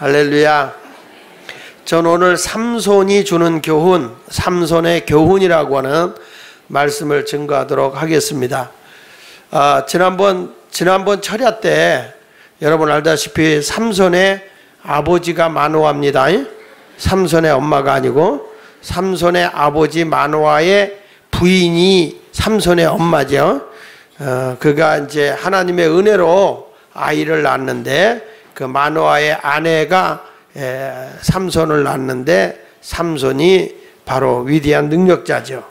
할렐루야. 전 오늘 삼손이 주는 교훈, 삼손의 교훈이라고 하는 말씀을 증거하도록 하겠습니다. 지난번 철야 때 여러분 알다시피 삼손의 아버지가 마노아입니다. 삼손의 엄마가 아니고 삼손의 아버지 마노아의 부인이 삼손의 엄마죠. 그가 이제 하나님의 은혜로 아이를 낳았는데 그 마노아의 아내가 삼손을 낳았는데 삼손이 바로 위대한 능력자죠.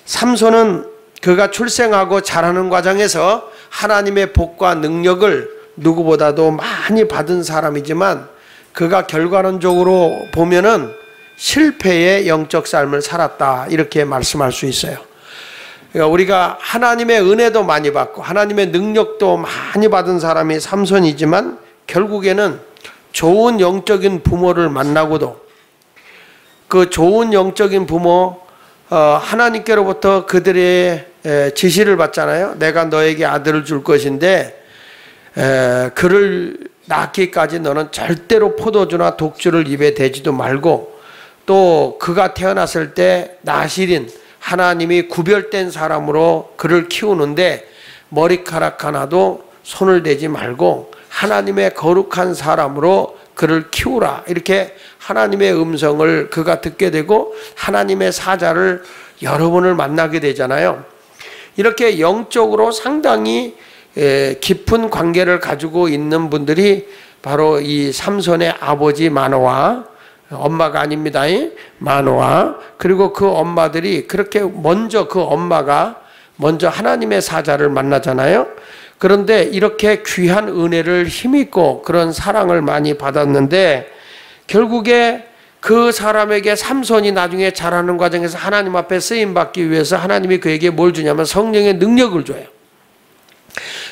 삼손은 그가 출생하고 자라는 과정에서 하나님의 복과 능력을 누구보다도 많이 받은 사람이지만 그가 결과론적으로 보면은 실패의 영적 삶을 살았다 이렇게 말씀할 수 있어요. 그러니까 우리가 하나님의 은혜도 많이 받고 하나님의 능력도 많이 받은 사람이 삼손이지만 결국에는 좋은 영적인 부모를 만나고도 그 좋은 영적인 부모 하나님께로부터 그들의 지시를 받잖아요. 내가 너에게 아들을 줄 것인데 그를 낳기까지 너는 절대로 포도주나 독주를 입에 대지도 말고 또 그가 태어났을 때 나실인 하나님이 구별된 사람으로 그를 키우는데 머리카락 하나도 손을 대지 말고 하나님의 거룩한 사람으로 그를 키우라. 이렇게 하나님의 음성을 그가 듣게 되고 하나님의 사자를 여러 번을 만나게 되잖아요. 이렇게 영적으로 상당히 깊은 관계를 가지고 있는 분들이 바로 이 삼손의 아버지 마노아, 엄마가 아닙니다. 마노아, 그리고 그 엄마들이 그렇게 먼저 그 엄마가 먼저 하나님의 사자를 만나잖아요. 그런데 이렇게 귀한 은혜를 힘입고 그런 사랑을 많이 받았는데 결국에 그 사람에게 삼손이 나중에 자라는 과정에서 하나님 앞에 쓰임받기 위해서 하나님이 그에게 뭘 주냐면 성령의 능력을 줘요.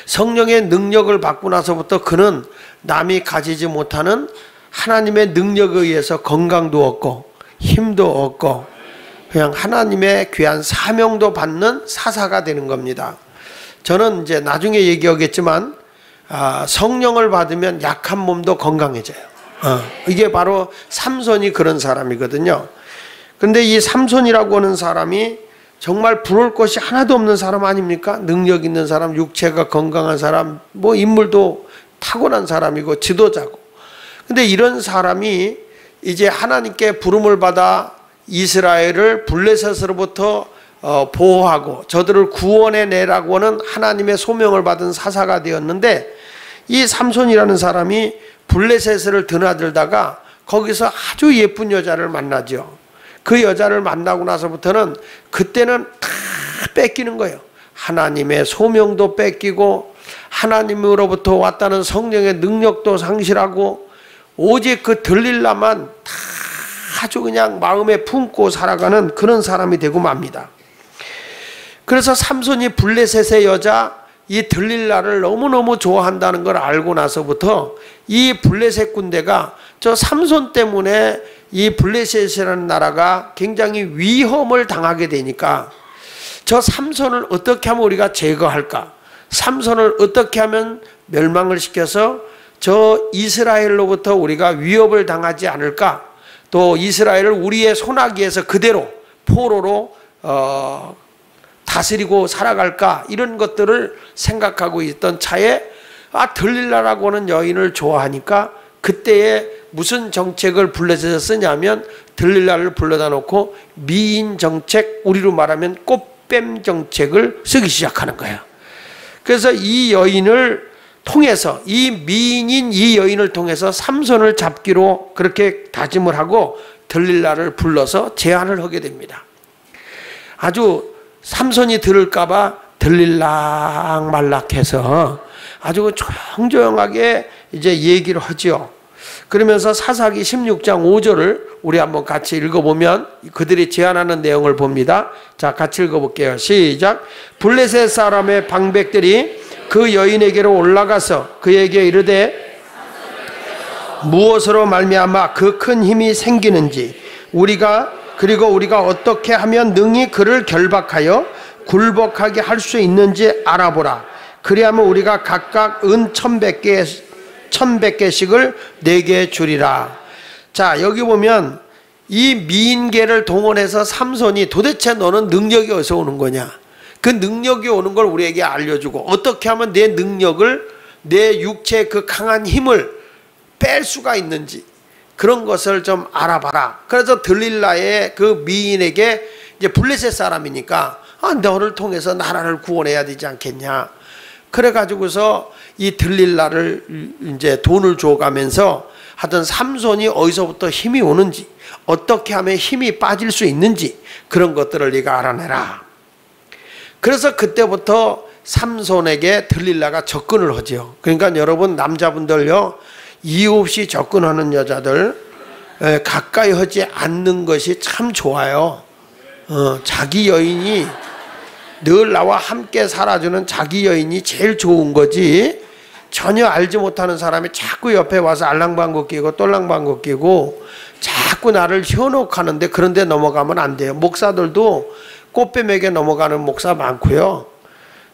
성령의 능력을 받고 나서부터 그는 남이 가지지 못하는 하나님의 능력에 의해서 건강도 얻고 힘도 얻고 그냥 하나님의 귀한 사명도 받는 사사가 되는 겁니다. 저는 이제 나중에 얘기하겠지만 성령을 받으면 약한 몸도 건강해져요. 이게 바로 삼손이 그런 사람이거든요. 그런데 이 삼손이라고 하는 사람이 정말 부러울 것이 하나도 없는 사람 아닙니까? 능력 있는 사람, 육체가 건강한 사람, 뭐 인물도 타고난 사람이고 지도자고. 근데 이런 사람이 이제 하나님께 부름을 받아 이스라엘을 블레셋으로부터 보호하고 저들을 구원해 내라고 하는 하나님의 소명을 받은 사사가 되었는데 이 삼손이라는 사람이 블레셋을 드나들다가 거기서 아주 예쁜 여자를 만나죠. 그 여자를 만나고 나서부터는 그때는 다 뺏기는 거예요. 하나님의 소명도 뺏기고 하나님으로부터 왔다는 성령의 능력도 상실하고 오직 그 들릴라만 다 아주 그냥 마음에 품고 살아가는 그런 사람이 되고 맙니다. 그래서 삼손이 블레셋의 여자 이 들릴라를 너무너무 좋아한다는 걸 알고 나서부터 이 블레셋 군대가 저 삼손 때문에 이 블레셋이라는 나라가 굉장히 위험을 당하게 되니까 저 삼손을 어떻게 하면 우리가 제거할까? 삼손을 어떻게 하면 멸망을 시켜서 저 이스라엘로부터 우리가 위협을 당하지 않을까? 또 이스라엘을 우리의 손아귀에서 그대로 포로로 다스리고 살아갈까? 이런 것들을 생각하고 있던 차에 들릴라라고 하는 여인을 좋아하니까 그때에 무슨 정책을 블레셋에서 쓰냐면 들릴라를 불러다 놓고 미인 정책, 우리로 말하면 꽃뱀 정책을 쓰기 시작하는 거예요. 그래서 이 여인을 통해서 이 미인인 이 여인을 통해서 삼손을 잡기로 그렇게 다짐을 하고 들릴라를 불러서 제안을 하게 됩니다. 아주 삼손이 들을까봐 들릴락 말락해서 아주 조용조용하게 이제 얘기를 하죠. 그러면서 사사기 16장 5절을 우리 한번 같이 읽어보면 그들이 제안하는 내용을 봅니다. 자, 같이 읽어볼게요. 시작. 블레셋 사람의 방백들이 그 여인에게로 올라가서 그에게 이르되 무엇으로 말미암아 그 큰 힘이 생기는지 그리고 우리가 어떻게 하면 능히 그를 결박하여 굴복하게 할 수 있는지 알아보라. 그리하면 우리가 각각 은 1,100개 1,100개씩을 내게 주리라. 자, 여기 보면 이 미인계를 동원해서 삼손이 도대체 너는 능력이 어디서 오는 거냐, 그 능력이 오는 걸 우리에게 알려주고 어떻게 하면 내 능력을, 내 육체의 그 강한 힘을 뺄 수가 있는지 그런 것을 좀 알아봐라. 그래서 들릴라의 그 미인에게 이제 블레셋 사람이니까 너를 통해서 나라를 구원해야 되지 않겠냐. 그래가지고서 이 들릴라를 이제 돈을 줘가면서 하여튼 삼손이 어디서부터 힘이 오는지, 어떻게 하면 힘이 빠질 수 있는지 그런 것들을 네가 알아내라. 그래서 그때부터 삼손에게 들릴라가 접근을 하죠. 그러니까 여러분 남자분들요, 이유 없이 접근하는 여자들 가까이 하지 않는 것이 참 좋아요. 자기 여인이 늘 나와 함께 살아주는 자기 여인이 제일 좋은 거지, 전혀 알지 못하는 사람이 자꾸 옆에 와서 알랑방구 끼고 똘랑방구 끼고 자꾸 나를 현혹하는데 그런 데 넘어가면 안 돼요. 목사들도 꽃뱀에게 넘어가는 목사 많고요.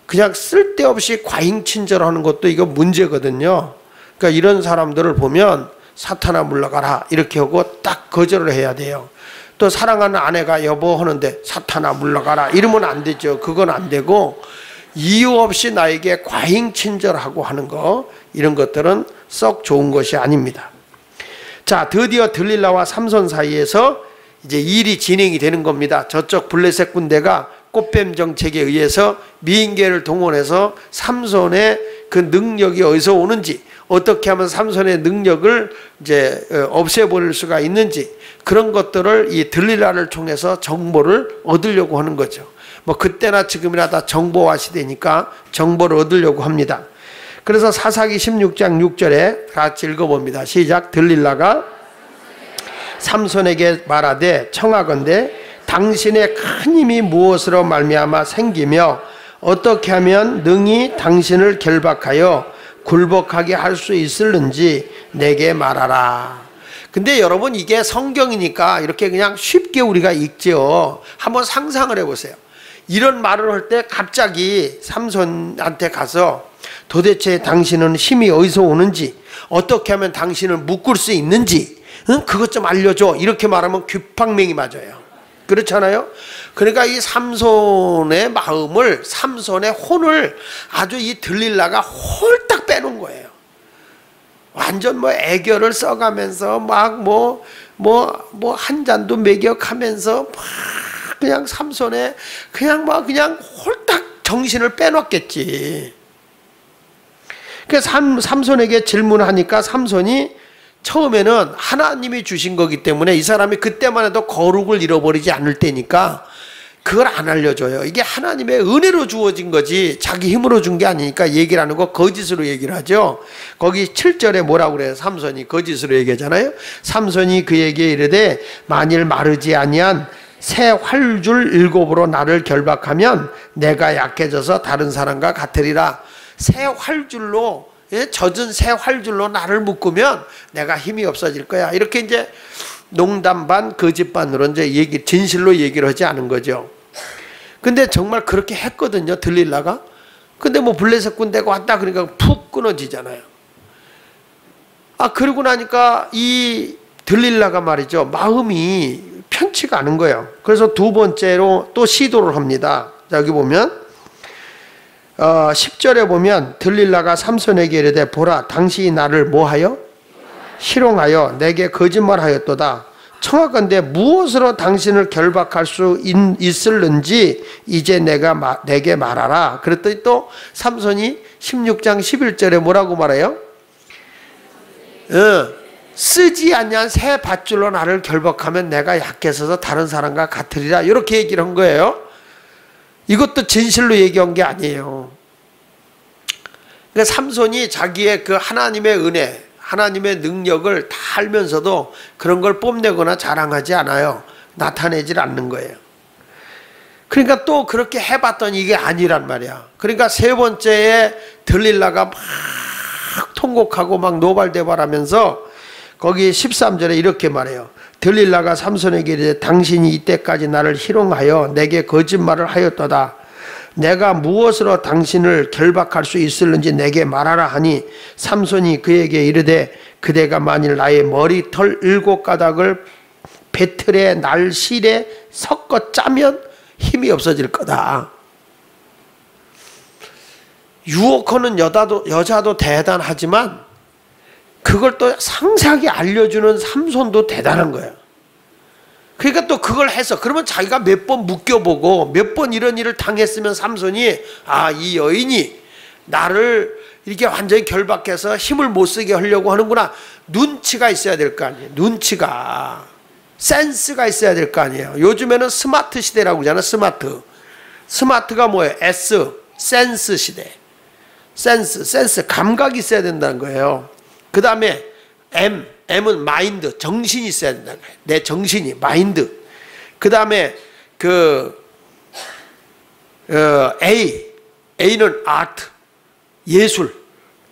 그냥 쓸데없이 과잉친절하는 것도 이거 문제거든요. 그러니까 이런 사람들을 보면 사탄아 물러가라 이렇게 하고 딱 거절을 해야 돼요. 또 사랑하는 아내가 여보 하는데 사탄아 물러가라 이러면 안 되죠. 그건 안 되고 이유 없이 나에게 과잉 친절하고 하는 거, 이런 것들은 썩 좋은 것이 아닙니다. 자, 드디어 들릴라와 삼손 사이에서 이제 일이 진행이 되는 겁니다. 저쪽 블레셋 군대가 꽃뱀 정책에 의해서 미인계를 동원해서 삼손의 그 능력이 어디서 오는지, 어떻게 하면 삼손의 능력을 이제 없애버릴 수가 있는지 그런 것들을 이 들릴라를 통해서 정보를 얻으려고 하는 거죠. 뭐 그때나 지금이나 다 정보화 시대니까 정보를 얻으려고 합니다. 그래서 사사기 16장 6절에 같이 읽어봅니다. 시작. 들릴라가 삼손에게 말하되 청하건대 당신의 큰 힘이 무엇으로 말미암아 생기며 어떻게 하면 능히 당신을 결박하여 굴복하게 할 수 있을는지 내게 말하라. 근데 여러분 이게 성경이니까 이렇게 그냥 쉽게 우리가 읽죠. 한번 상상을 해보세요. 이런 말을 할 때 갑자기 삼손한테 가서 도대체 당신은 힘이 어디서 오는지, 어떻게 하면 당신을 묶을 수 있는지 그것 좀 알려줘 이렇게 말하면 귓방맹이 맞아요. 그렇잖아요. 그러니까 이 삼손의 마음을, 삼손의 혼을 아주 이 들릴라가 홀딱 빼놓은 거예요. 완전 뭐 애교를 써가면서 막 한 잔도 먹여가면서 막 그냥 삼손의 그냥 홀딱 정신을 빼놓겠지. 그래서 삼손에게 질문하니까 삼손이 처음에는 하나님이 주신 거기 때문에 이 사람이 그때만 해도 거룩을 잃어버리지 않을 때니까 그걸 안 알려줘요. 이게 하나님의 은혜로 주어진 거지 자기 힘으로 준 게 아니니까 얘기를 하는 거 거짓으로 얘기를 하죠. 거기 7절에 뭐라고 그래요? 삼손이 거짓으로 얘기하잖아요. 삼손이 그에게 이르되 만일 마르지 아니한 새 활줄 7으로 나를 결박하면 내가 약해져서 다른 사람과 같으리라. 새 활줄로, 젖은 새 활줄로 나를 묶으면 내가 힘이 없어질 거야. 이렇게 이제 농담 반 거짓 반으로 이제 진실로 얘기를 하지 않은 거죠. 근데 정말 그렇게 했거든요, 들릴라가. 근데 뭐 블레셋 군대가 왔다 그러니까 푹 끊어지잖아요. 그러고 나니까 이 들릴라가 말이죠, 마음이 편치가 않은 거예요. 그래서 두 번째로 또 시도를 합니다. 여기 보면 10절에 보면 들릴라가 삼손에게 이르되 보라 당신이 나를 뭐하여? 희롱하여 내게 거짓말하였도다. 청하건대 무엇으로 당신을 결박할 수 있을는지 이제 내게 말하라. 그랬더니 또 삼손이 16장 11절에 뭐라고 말해요? 쓰지 않냐 새 밧줄로 나를 결박하면 내가 약해서서 다른 사람과 같으리라. 이렇게 얘기를 한 거예요. 이것도 진실로 얘기한 게 아니에요. 그러니까 삼손이 자기의 그 하나님의 은혜, 하나님의 능력을 다 알면서도 그런 걸 뽐내거나 자랑하지 않아요. 나타내질 않는 거예요. 그러니까 또 그렇게 해봤더니 이게 아니란 말이야. 그러니까 세 번째에 들릴라가 막 통곡하고 막 노발대발하면서 거기 13절에 이렇게 말해요. 들릴라가 삼손에게 이르되 당신이 이때까지 나를 희롱하여 내게 거짓말을 하였도다. 내가 무엇으로 당신을 결박할 수 있을는지 내게 말하라 하니 삼손이 그에게 이르되 그대가 만일 나의 머리털 7가닥을 배틀에 날 실에 섞어 짜면 힘이 없어질 거다. 유혹하는 여자도 대단하지만 그걸 또 상세하게 알려주는 삼손도 대단한 거예요. 그러니까 또 그걸 해서 그러면 자기가 몇 번 묶여보고 몇 번 이런 일을 당했으면 삼손이 아, 이 여인이 나를 이렇게 완전히 결박해서 힘을 못 쓰게 하려고 하는구나. 눈치가 있어야 될 거 아니에요. 눈치가. 센스가 있어야 될 거 아니에요. 요즘에는 스마트 시대라고 하잖아요. 스마트. 스마트가 뭐예요? S. 센스 시대. 센스. 감각이 있어야 된다는 거예요. 그 다음에 M은 마인드. 정신이 있어야 된다는 거예요. 내 정신이. 마인드. 그 다음에 A는 아트. 예술.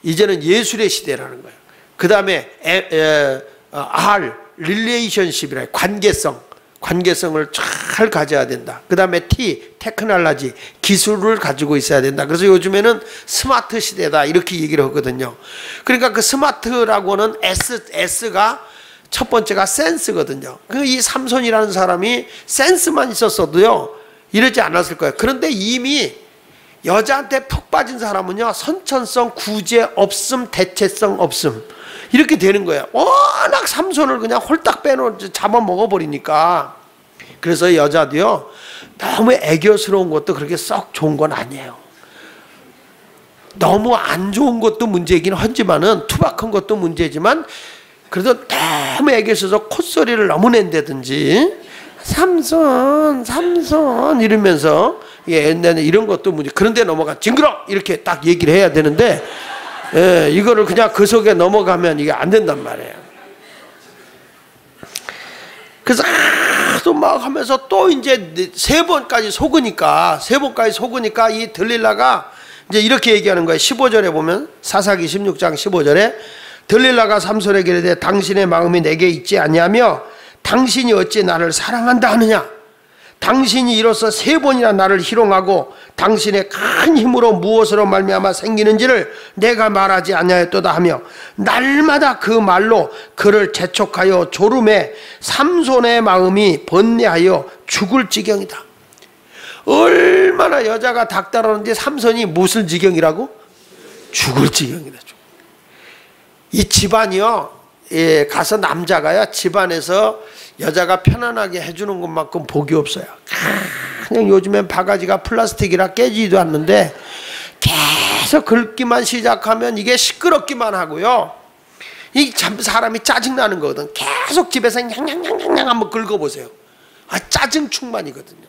이제는 예술의 시대라는 거예요. 그 다음에 R. 릴레이션십이라 관계성을 잘 가져야 된다. 그 다음에 T, 테크놀로지, 기술을 가지고 있어야 된다. 그래서 요즘에는 스마트 시대다 이렇게 얘기를 하거든요. 그러니까 그 스마트라고는 S가 첫 번째가 센스거든요. 이 삼손이라는 사람이 센스만 있었어도요 이러지 않았을 거예요. 그런데 이미 여자한테 푹 빠진 사람은요 선천성, 구제 없음, 대체성 없음 이렇게 되는 거예요. 워낙 삼손을 그냥 홀딱 잡아먹어버리니까. 그래서 여자도요 너무 애교스러운 것도 그렇게 썩 좋은 건 아니에요. 너무 안 좋은 것도 문제이긴 하지만은 투박한 것도 문제지만 그래도 너무 애교있어서 콧소리를 너무 낸다든지 삼손 이러면서 옛날에 이런 것도 문제. 그런데 넘어가 징그러 이렇게 딱 얘기를 해야 되는데 이거를 그냥 그 속에 넘어가면 이게 안 된단 말이에요. 그래서 또 막 하면서 또 이제 3번까지 속으니까 이 들릴라가 이제 이렇게 얘기하는 거예요. 15절에 보면 사사기 16장 15절에 들릴라가 삼손에게 이르되 당신의 마음이 내게 있지 아니하며 당신이 어찌 나를 사랑한다 하느냐. 당신이 이로써 3번이나 나를 희롱하고 당신의 큰 힘으로 무엇으로 말미암아 생기는지를 내가 말하지 아니하였도다 하며 날마다 그 말로 그를 재촉하여 졸음에 삼손의 마음이 번뇌하여 죽을 지경이다. 얼마나 여자가 닥달하는데 삼손이 무슨 지경이라고? 죽을 지경이다. 이 집안이요 가서 남자가요 집안에서 여자가 편안하게 해주는 것만큼 복이 없어요. 그냥 요즘엔 바가지가 플라스틱이라 깨지지도 않는데 계속 긁기만 시작하면 이게 시끄럽기만 하고요. 이 참 사람이 짜증나는 거거든. 계속 집에서 냥냥냥냥 한번 긁어보세요. 짜증 충만이거든요.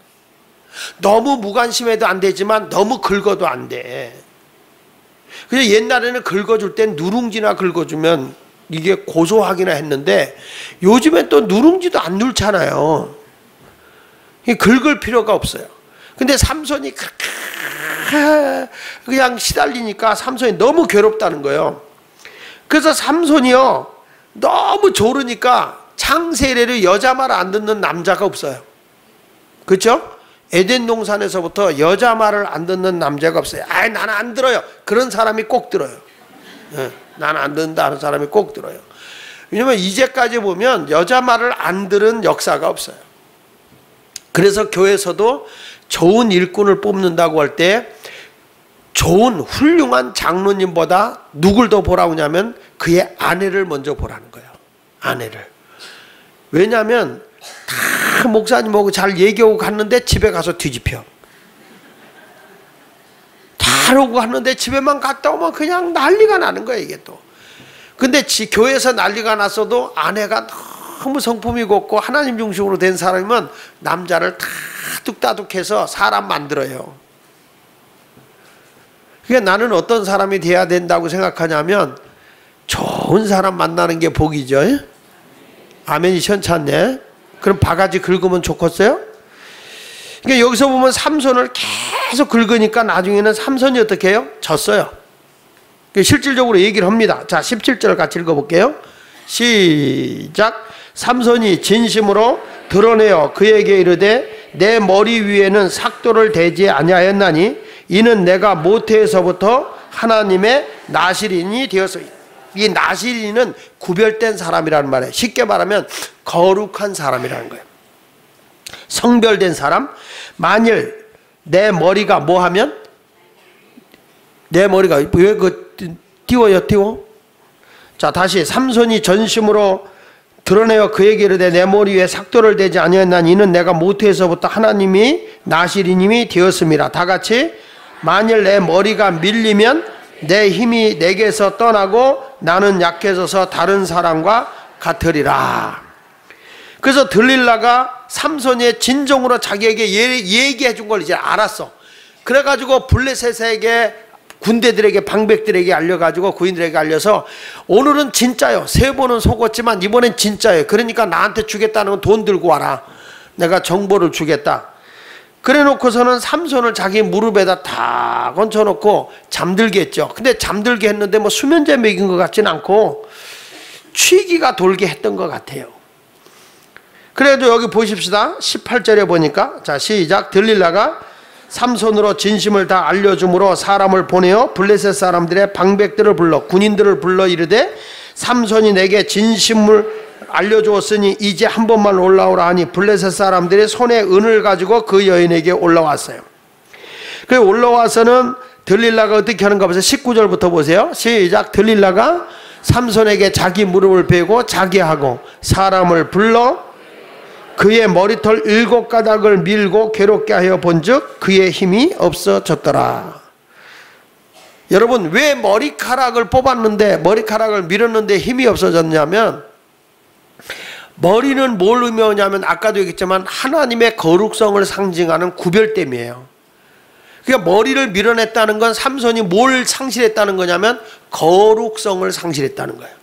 너무 무관심해도 안 되지만 너무 긁어도 안 돼. 그냥 옛날에는 긁어줄 땐 누룽지나 긁어주면 이게 고소하기나 했는데 요즘엔 또 누룽지도 안 넣잖아요. 긁을 필요가 없어요. 근데 삼손이 그냥 시달리니까 삼손이 너무 괴롭다는 거예요. 그래서 삼손이요 너무 조르니까 창세이래로 여자 말 안 듣는 남자가 없어요. 그렇죠? 에덴 동산에서부터 여자 말을 안 듣는 남자가 없어요. 아이 나는 안 들어요. 그런 사람이 꼭 들어요. 나는 안 듣는다 하는 사람이 꼭 들어요. 왜냐면 이제까지 보면 여자 말을 안 들은 역사가 없어요. 그래서 교회에서도 좋은 일꾼을 뽑는다고 할 때 좋은 훌륭한 장로님보다 누굴 더 보라고 하냐면 그의 아내를 먼저 보라는 거예요. 아내를. 왜냐하면 다 목사님하고 잘 얘기하고 갔는데 집에 가서 뒤집혀. 잘 오고 갔는데 집에만 갔다 오면 그냥 난리가 나는 거예요, 이게 또. 근데 교회에서 난리가 났어도 아내가 너무 성품이 곱고 하나님 중심으로 된 사람이면 남자를 다 뚝따뚝해서 사람 만들어요. 그러니까 나는 어떤 사람이 돼야 된다고 생각하냐면 좋은 사람 만나는 게 복이죠. 아멘이 현찮네. 그럼 바가지 긁으면 좋겠어요? 그러니까 여기서 보면 삼손을 계속 긁으니까 나중에는 삼손이 어떻게 해요? 졌어요. 실질적으로 얘기를 합니다. 자, 17절 같이 읽어볼게요. 시작. 삼손이 진심으로 드러내어 그에게 이르되 내 머리 위에는 삭도를 대지 아니하였나니 이는 내가 모태에서부터 하나님의 나실인이 되어서. 이 나실인은 구별된 사람이라는 말이에요. 쉽게 말하면 거룩한 사람이라는 거예요. 성별된 사람. 만일 내 머리가 뭐 하면, 내 머리가 왜 띄워요? 자, 다시 삼손이 전심으로 드러내어 그에게 이르되 내 머리 위에 삭도를 대지 아니하였나니 이는 내가 모태에서부터 하나님이 나실이님이 되었습니다. 다 같이. 만일 내 머리가 밀리면 내 힘이 내게서 떠나고 나는 약해져서 다른 사람과 같으리라. 그래서 들릴라가 삼손의 진정으로 자기에게 얘기해 준 걸 이제 알았어. 그래가지고 블레셋에게, 군대들에게, 방백들에게 알려가지고, 구인들에게 알려서 오늘은 진짜요. 세 번은 속았지만 이번엔 진짜예요. 그러니까 나한테 주겠다는 건 돈 들고 와라. 내가 정보를 주겠다. 그래 놓고서는 삼손을 자기 무릎에다 다 얹혀놓고 잠들게 했죠. 근데 잠들게 했는데 뭐 수면제 먹인 것 같진 않고 취기가 돌게 했던 것 같아요. 그래도 여기 보십시다. 18절에 보니까, 자, 시작. 들릴라가 삼손으로 진심을 다 알려줌으로 사람을 보내어 블레셋 사람들의 방백들을 불러, 군인들을 불러 이르되 삼손이 내게 진심을 알려주었으니 이제 한 번만 올라오라 하니 블레셋 사람들이 손에 은을 가지고 그 여인에게 올라왔어요. 그래서 올라와서는 들릴라가 어떻게 하는가 보세요. 19절부터 보세요. 시작. 들릴라가 삼손에게 자기 무릎을 베고 자기 하고 사람을 불러 그의 머리털 7가닥을 밀고 괴롭게 하여 본즉 그의 힘이 없어졌더라. 여러분, 왜 머리카락을 뽑았는데, 머리카락을 밀었는데 힘이 없어졌냐면, 머리는 뭘 의미하냐면 아까도 얘기했지만 하나님의 거룩성을 상징하는 구별됨이에요. 그러니까 머리를 밀어냈다는 건 삼손이 뭘 상실했다는 거냐면 거룩성을 상실했다는 거예요.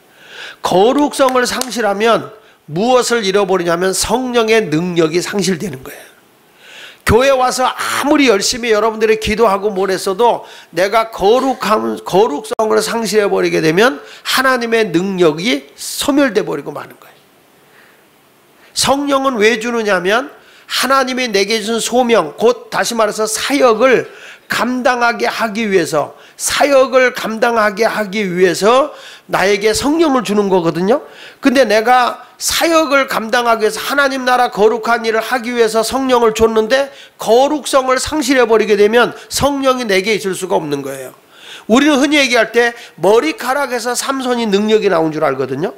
거룩성을 상실하면 무엇을 잃어버리냐면 성령의 능력이 상실되는 거예요. 교회 와서 아무리 열심히 여러분들이 기도하고 뭘 했어도 내가 거룩성을 상실해버리게 되면 하나님의 능력이 소멸돼 버리고 마는 거예요. 성령은 왜 주느냐면 하나님이 내게 준 소명, 곧 다시 말해서 사역을 감당하게 하기 위해서, 사역을 감당하게 하기 위해서 나에게 성령을 주는 거거든요. 근데 내가 사역을 감당하기 위해서 하나님 나라 거룩한 일을 하기 위해서 성령을 줬는데 거룩성을 상실해버리게 되면 성령이 내게 있을 수가 없는 거예요. 우리는 흔히 얘기할 때 머리카락에서 삼손이 능력이 나온 줄 알거든요.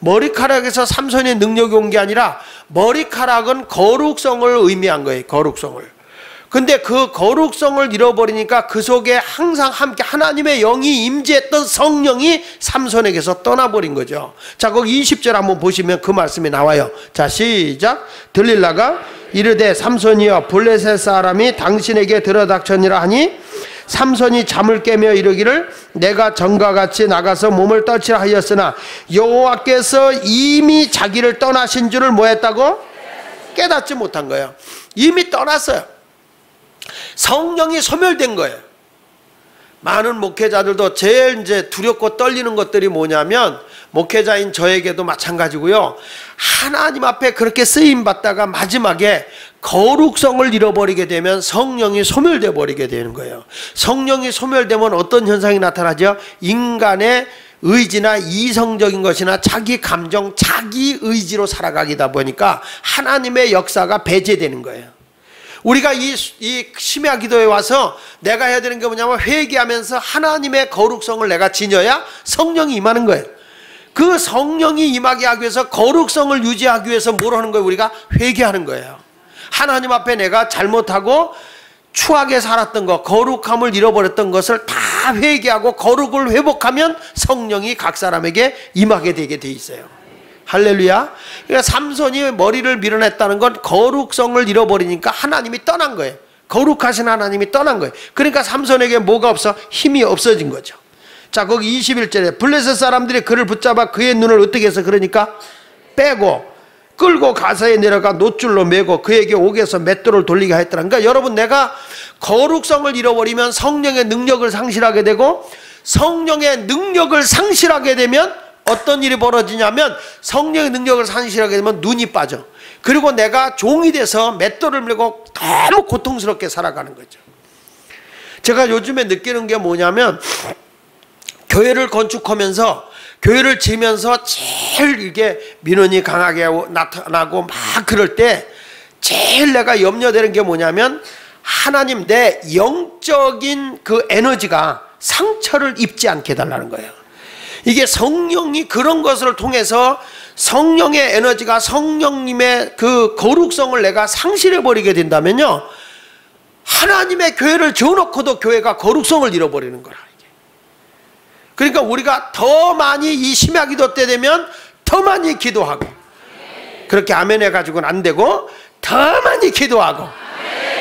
머리카락에서 삼손의 능력이 온 게 아니라 머리카락은 거룩성을 의미한 거예요. 거룩성을. 근데 그 거룩성을 잃어버리니까 그 속에 항상 함께 하나님의 영이 임재했던 성령이 삼손에게서 떠나버린 거죠. 자, 거기 20절 한번 보시면 그 말씀이 나와요. 자, 시작. 들릴라가 이르되 삼손이여 블레셋 사람이 당신에게 들어닥쳤니라 하니 삼손이 잠을 깨며 이르기를 내가 전과 같이 나가서 몸을 떨치라 하였으나 여호와께서 이미 자기를 떠나신 줄을 뭐 했다고? 깨닫지 못한 거예요. 이미 떠났어요. 성령이 소멸된 거예요. 많은 목회자들도 제일 이제 두렵고 떨리는 것들이 뭐냐면, 목회자인 저에게도 마찬가지고요, 하나님 앞에 그렇게 쓰임 받다가 마지막에 거룩성을 잃어버리게 되면 성령이 소멸돼 버리게 되는 거예요. 성령이 소멸되면 어떤 현상이 나타나죠? 인간의 의지나 이성적인 것이나 자기 감정, 자기 의지로 살아가기다 보니까 하나님의 역사가 배제되는 거예요. 우리가 이 심야 기도에 와서 내가 해야 되는 게 뭐냐면 회개하면서 하나님의 거룩성을 내가 지녀야 성령이 임하는 거예요. 그 성령이 임하게 하기 위해서, 거룩성을 유지하기 위해서 뭘 하는 거예요? 우리가 회개하는 거예요. 하나님 앞에 내가 잘못하고 추하게 살았던 것, 거룩함을 잃어버렸던 것을 다 회개하고 거룩을 회복하면 성령이 각 사람에게 임하게 되게 돼 있어요. 할렐루야. 그러니까 삼손이 머리를 밀어냈다는 건 거룩성을 잃어버리니까 하나님이 떠난 거예요. 거룩하신 하나님이 떠난 거예요. 그러니까 삼손에게 뭐가 없어? 힘이 없어진 거죠. 자, 거기 21절에 블레셋 사람들이 그를 붙잡아 그의 눈을 어떻게 해서, 그러니까 빼고 끌고 가사에 내려가 놋줄로 매고 그에게 옥에서 맷돌을 돌리게 했더라. 그러니까 여러분, 내가 거룩성을 잃어버리면 성령의 능력을 상실하게 되고, 성령의 능력을 상실하게 되면 어떤 일이 벌어지냐면, 성령의 능력을 상실하게 되면 눈이 빠져. 그리고 내가 종이 돼서 맷돌을 메고 너무 고통스럽게 살아가는 거죠. 제가 요즘에 느끼는 게 뭐냐면, 교회를 건축하면서 교회를 지으면서 제일 이게 민원이 강하게 나타나고 막 그럴 때 제일 내가 염려되는 게 뭐냐면, 하나님 내 영적인 그 에너지가 상처를 입지 않게 해달라는 거예요. 이게 성령이 그런 것을 통해서 성령의 에너지가 성령님의 그 거룩성을 내가 상실해버리게 된다면요, 하나님의 교회를 지어놓고도 교회가 거룩성을 잃어버리는 거라. 그러니까 우리가 더 많이 이 심야 기도 때 되면 더 많이 기도하고, 그렇게 아멘 해가지고는 안 되고 더 많이 기도하고,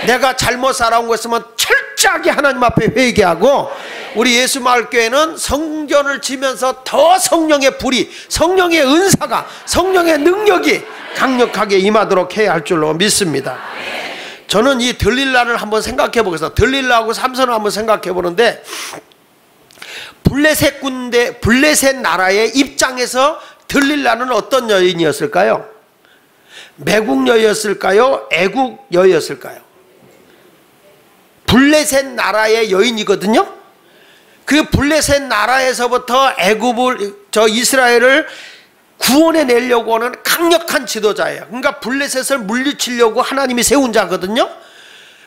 내가 잘못 살아온 거 있으면 철저하게 하나님 앞에 회개하고, 우리 예수마을교회는 성전을 지면서 더 성령의 불이, 성령의 은사가, 성령의 능력이 강력하게 임하도록 해야 할 줄로 믿습니다. 저는 이 들릴라를 한번 생각해 보겠습니다. 들릴라하고 삼손을 한번 생각해 보는데, 블레셋 군대, 블레셋 나라의 입장에서 들릴라는 어떤 여인이었을까요? 매국 여였을까요? 애국 여였을까요? 블레셋 나라의 여인이거든요. 그 블레셋 나라에서부터 애굽을, 이스라엘을 구원해 내려고 하는 강력한 지도자예요. 그러니까 블레셋을 물리치려고 하나님이 세운 자거든요.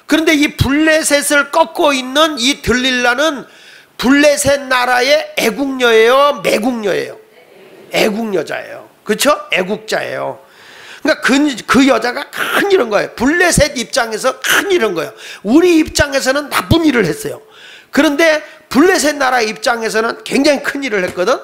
그런데 이 블레셋을 꺾고 있는 이 들릴라는 블레셋 나라의 애국녀예요, 매국녀예요? 애국여자예요. 그렇죠? 애국자예요. 그러니까 그 여자가 큰 일인 거예요. 블레셋 입장에서 큰 일인 거예요. 우리 입장에서는 나쁜 일을 했어요. 그런데 블레셋 나라 입장에서는 굉장히 큰 일을 했거든.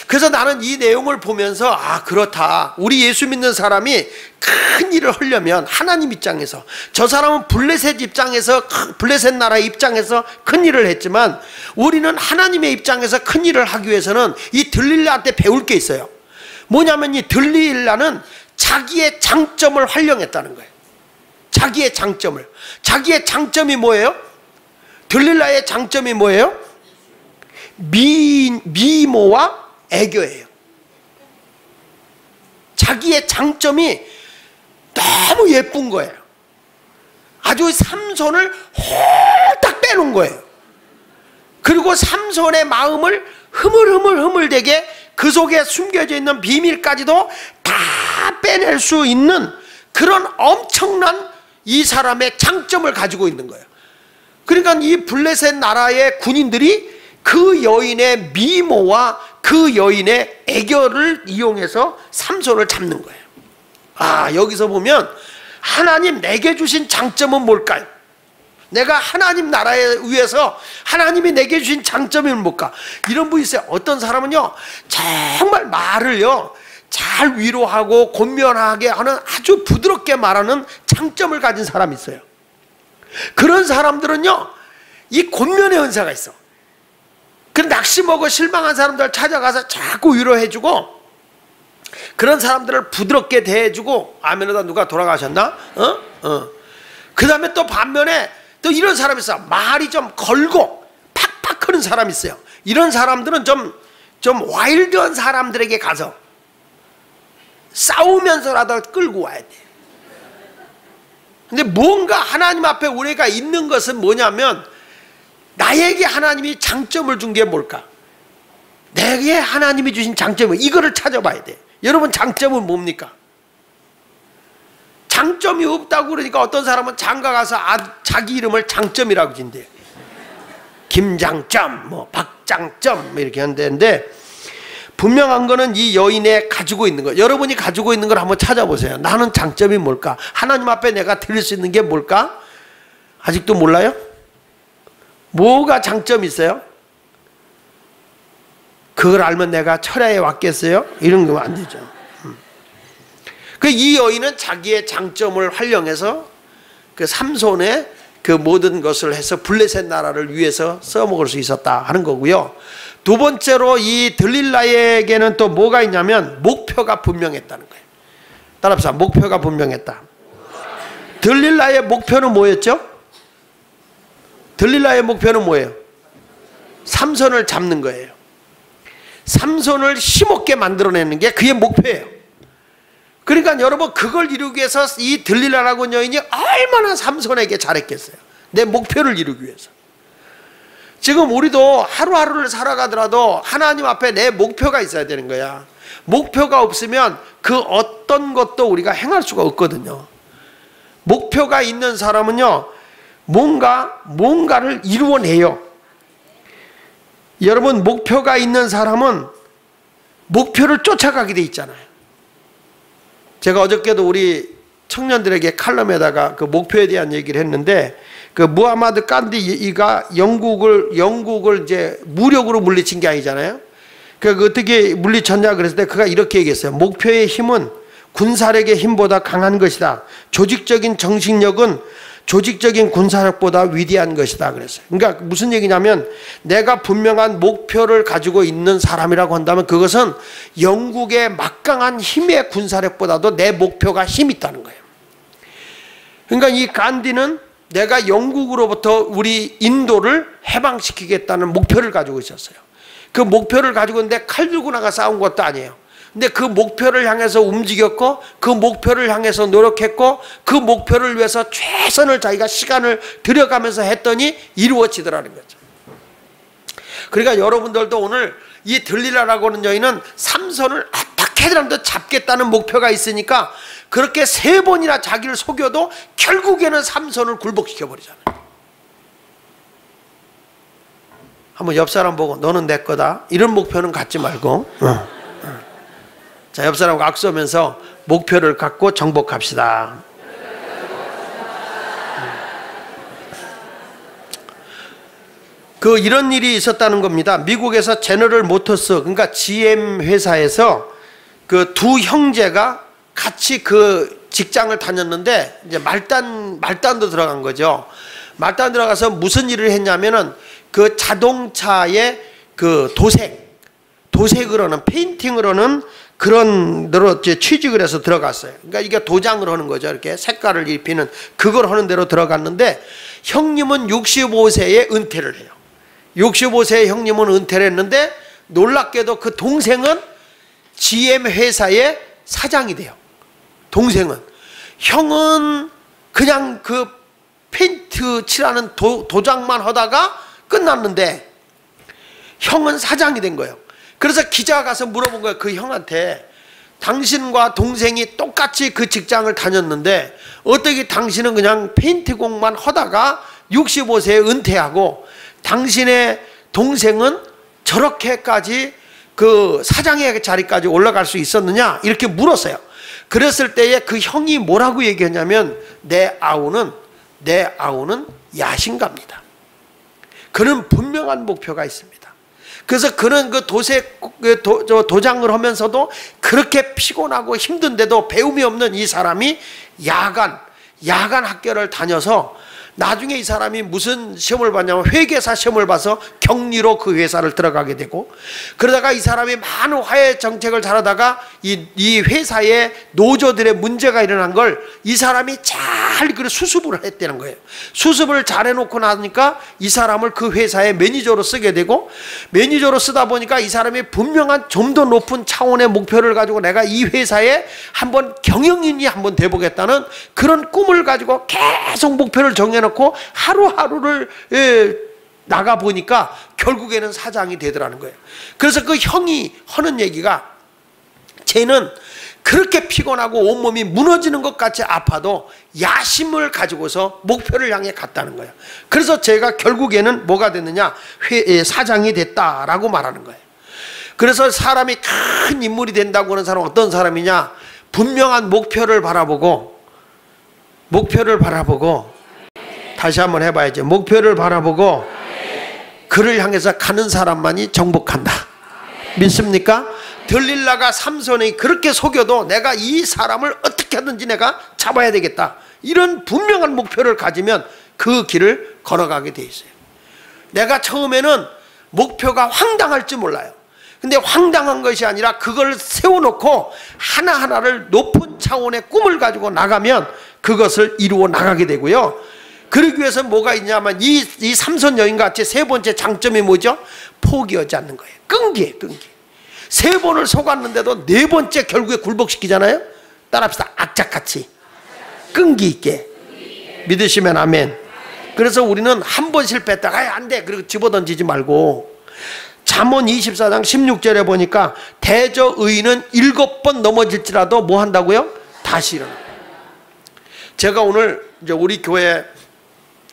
그래서 나는 이 내용을 보면서, 아, 그렇다. 우리 예수 믿는 사람이 큰 일을 하려면 하나님 입장에서, 저 사람은 블레셋 입장에서, 블레셋 나라 입장에서 큰 일을 했지만, 우리는 하나님의 입장에서 큰 일을 하기 위해서는 이 들릴라한테 배울 게 있어요. 뭐냐면 이 들릴라는 자기의 장점을 활용했다는 거예요. 자기의 장점을. 자기의 장점이 뭐예요? 들릴라의 장점이 뭐예요? 미모와 애교예요. 자기의 장점이 너무 예쁜 거예요. 아주 삼손을 홀딱 빼놓은 거예요. 그리고 삼손의 마음을 흐물흐물되게 그 속에 숨겨져 있는 비밀까지도 다 빼낼 수 있는 그런 엄청난 이 사람의 장점을 가지고 있는 거예요. 그러니까 이 블레셋 나라의 군인들이 그 여인의 미모와 그 여인의 애교를 이용해서 삼손을 잡는 거예요. 아, 여기서 보면 하나님 내게 주신 장점은 뭘까요? 내가 하나님 나라에 위해서 하나님이 내게 주신 장점이 뭘까? 이런 분이 있어요. 어떤 사람은요, 정말 말을요 잘 위로하고 권면하게 하는, 아주 부드럽게 말하는 장점을 가진 사람이 있어요. 그런 사람들은요, 이 권면의 은사가 있어. 그 낙심하고 실망한 사람들 찾아가서 자꾸 위로해주고, 그런 사람들을 부드럽게 대해주고, 아멘하다 누가 돌아가셨나? 그 다음에 또 반면에 또 이런 사람이 있어. 말이 좀 걸고 팍팍 하는 사람이 있어요. 이런 사람들은 좀 와일드한 사람들에게 가서 싸우면서라도 끌고 와야 돼. 근데 뭔가 하나님 앞에 우리가 있는 것은 뭐냐면, 나에게 하나님이 장점을 준 게 뭘까? 내게 하나님이 주신 장점은 이거를 찾아봐야 돼. 여러분, 장점은 뭡니까? 장점이 없다고 그러니까 어떤 사람은 장가 가서 자기 이름을 장점이라고 진대요. 김장점, 뭐 박장점 뭐 이렇게 한다는데, 분명한 거는 이 여인의 가지고 있는 거, 여러분이 가지고 있는 걸 한번 찾아보세요. 나는 장점이 뭘까? 하나님 앞에 내가 드릴 수 있는 게 뭘까? 아직도 몰라요? 뭐가 장점이 있어요? 그걸 알면 내가 철야에 왔겠어요? 이런 거면 안 되죠. 그 이 여인은 자기의 장점을 활용해서 그 삼손의 그 모든 것을 해서 블레셋 나라를 위해서 써먹을 수 있었다 하는 거고요. 두 번째로 이 들릴라에게는 또 뭐가 있냐면, 목표가 분명했다는 거예요. 따라합시다. 목표가 분명했다. 들릴라의 목표는 뭐였죠? 들릴라의 목표는 뭐예요? 삼손을 잡는 거예요. 삼손을 힘없게 만들어내는 게 그의 목표예요. 그러니까 여러분, 그걸 이루기 위해서 이 들릴라라고 여인이 얼마나 삼손에게 잘했겠어요. 내 목표를 이루기 위해서. 지금 우리도 하루하루를 살아가더라도 하나님 앞에 내 목표가 있어야 되는 거야. 목표가 없으면 그 어떤 것도 우리가 행할 수가 없거든요. 목표가 있는 사람은요, 뭔가를 이루어내요. 여러분, 목표가 있는 사람은 목표를 쫓아가게 돼 있잖아요. 제가 어저께도 우리 청년들에게 칼럼에다가 그 목표에 대한 얘기를 했는데, 그 무하마드 간디가 영국을 이제 무력으로 물리친 게 아니잖아요. 그 어떻게 물리쳤냐 그랬을 때 그가 이렇게 얘기했어요. 목표의 힘은 군사력의 힘보다 강한 것이다. 조직적인 정신력은 조직적인 군사력보다 위대한 것이다 그랬어요. 그러니까 무슨 얘기냐면, 내가 분명한 목표를 가지고 있는 사람이라고 한다면 그것은 영국의 막강한 힘의 군사력보다도 내 목표가 힘이 있다는 거예요. 그러니까 이 간디는 내가 영국으로부터 우리 인도를 해방시키겠다는 목표를 가지고 있었어요. 그 목표를 가지고 있는데 칼 들고 나가 싸운 것도 아니에요. 근데 그 목표를 향해서 움직였고, 그 목표를 향해서 노력했고, 그 목표를 위해서 최선을 자기가 시간을 들여가면서 했더니 이루어지더라는 거죠. 그러니까 여러분들도 오늘 이 들릴라라고 하는 여인은 삼손을 어떻게든 잡겠다는 목표가 있으니까 그렇게 3번이나 자기를 속여도 결국에는 삼손을 굴복시켜버리잖아요. 한번 옆 사람 보고 너는 내 거다, 이런 목표는 갖지 말고, 자, 옆 사람과 악수하면서 목표를 갖고 정복합시다. 이런 일이 있었다는 겁니다. 미국에서 제너럴 모터스, 그러니까 GM 회사에서 그 두 형제가 같이 그 직장을 다녔는데, 이제 말단도 들어간 거죠. 말단 들어가서 무슨 일을 했냐면은 그 자동차의 그 도색을 하는, 페인팅을 하는 그런 데로 취직을 해서 들어갔어요. 그러니까 이게 도장을 하는 거죠. 이렇게 색깔을 입히는 그걸 하는 데로 들어갔는데, 형님은 65세에 은퇴를 해요. 65세의 형님은 은퇴를 했는데, 놀랍게도 그 동생은 GM 회사의 사장이 돼요. 동생은. 형은 그냥 그 페인트 칠하는 도장만 하다가 끝났는데, 형은 사장이 된 거예요. 그래서 기자가 가서 물어본 거예요. 그 형한테, 당신과 동생이 똑같이 그 직장을 다녔는데 어떻게 당신은 그냥 페인트공만 하다가 65세에 은퇴하고, 당신의 동생은 저렇게까지 그 사장의 자리까지 올라갈 수 있었느냐, 이렇게 물었어요. 그랬을 때에 그 형이 뭐라고 얘기했냐면, 내 아우는 야심가입니다. 그는 분명한 목표가 있습니다. 그래서 그는 그 도장을 하면서도 그렇게 피곤하고 힘든데도 배움이 없는 이 사람이 야간 학교를 다녀서 나중에 이 사람이 무슨 시험을 봤냐면 회계사 시험을 봐서 격리로 그 회사를 들어가게 되고, 그러다가 이 사람이 많은 화해 정책을 잘하다가 이 회사의 노조들의 문제가 일어난 걸 이 사람이 잘 수습을 했다는 거예요. 수습을 잘 해놓고 나니까 이 사람을 그 회사의 매니저로 쓰게 되고, 매니저로 쓰다 보니까 이 사람이 분명한 좀 더 높은 차원의 목표를 가지고 내가 이 회사에 한번 경영인이 한번 돼보겠다는 그런 꿈을 가지고 계속 목표를 정해놓고 하루하루를 나가보니까 결국에는 사장이 되더라는 거예요. 그래서 그 형이 하는 얘기가, 쟤는 그렇게 피곤하고 온몸이 무너지는 것 같이 아파도 야심을 가지고서 목표를 향해 갔다는 거예요. 그래서 제가 결국에는 뭐가 됐느냐, 사장이 됐다라고 말하는 거예요. 그래서 사람이 큰 인물이 된다고 하는 사람은 어떤 사람이냐, 분명한 목표를 바라보고 다시 한번 해봐야죠. 목표를 바라보고 그를 향해서 가는 사람만이 정복한다. 믿습니까? 들릴라가 삼손이 그렇게 속여도 내가 이 사람을 어떻게 하든지 내가 잡아야 되겠다, 이런 분명한 목표를 가지면 그 길을 걸어가게 돼 있어요. 내가 처음에는 목표가 황당할지 몰라요. 근데 황당한 것이 아니라 그걸 세워놓고 하나하나를 높은 차원의 꿈을 가지고 나가면 그것을 이루어 나가게 되고요. 그러기 위해서 뭐가 있냐면 이 삼손 여인같이 3번째 장점이 뭐죠? 포기하지 않는 거예요. 끈기예요. 끈기. 3번을 속았는데도 4번째 결국에 굴복시키잖아요. 따라합시다. 악착같이 끈기 있게. 믿으시면 아멘. 그래서 우리는 한 번 실패했다가 안 돼, 그리고 집어던지지 말고, 잠언 24장 16절에 보니까 대저 의인은 7번 넘어질지라도 뭐 한다고요? 다시 일어나. 제가 오늘 이제 우리 교회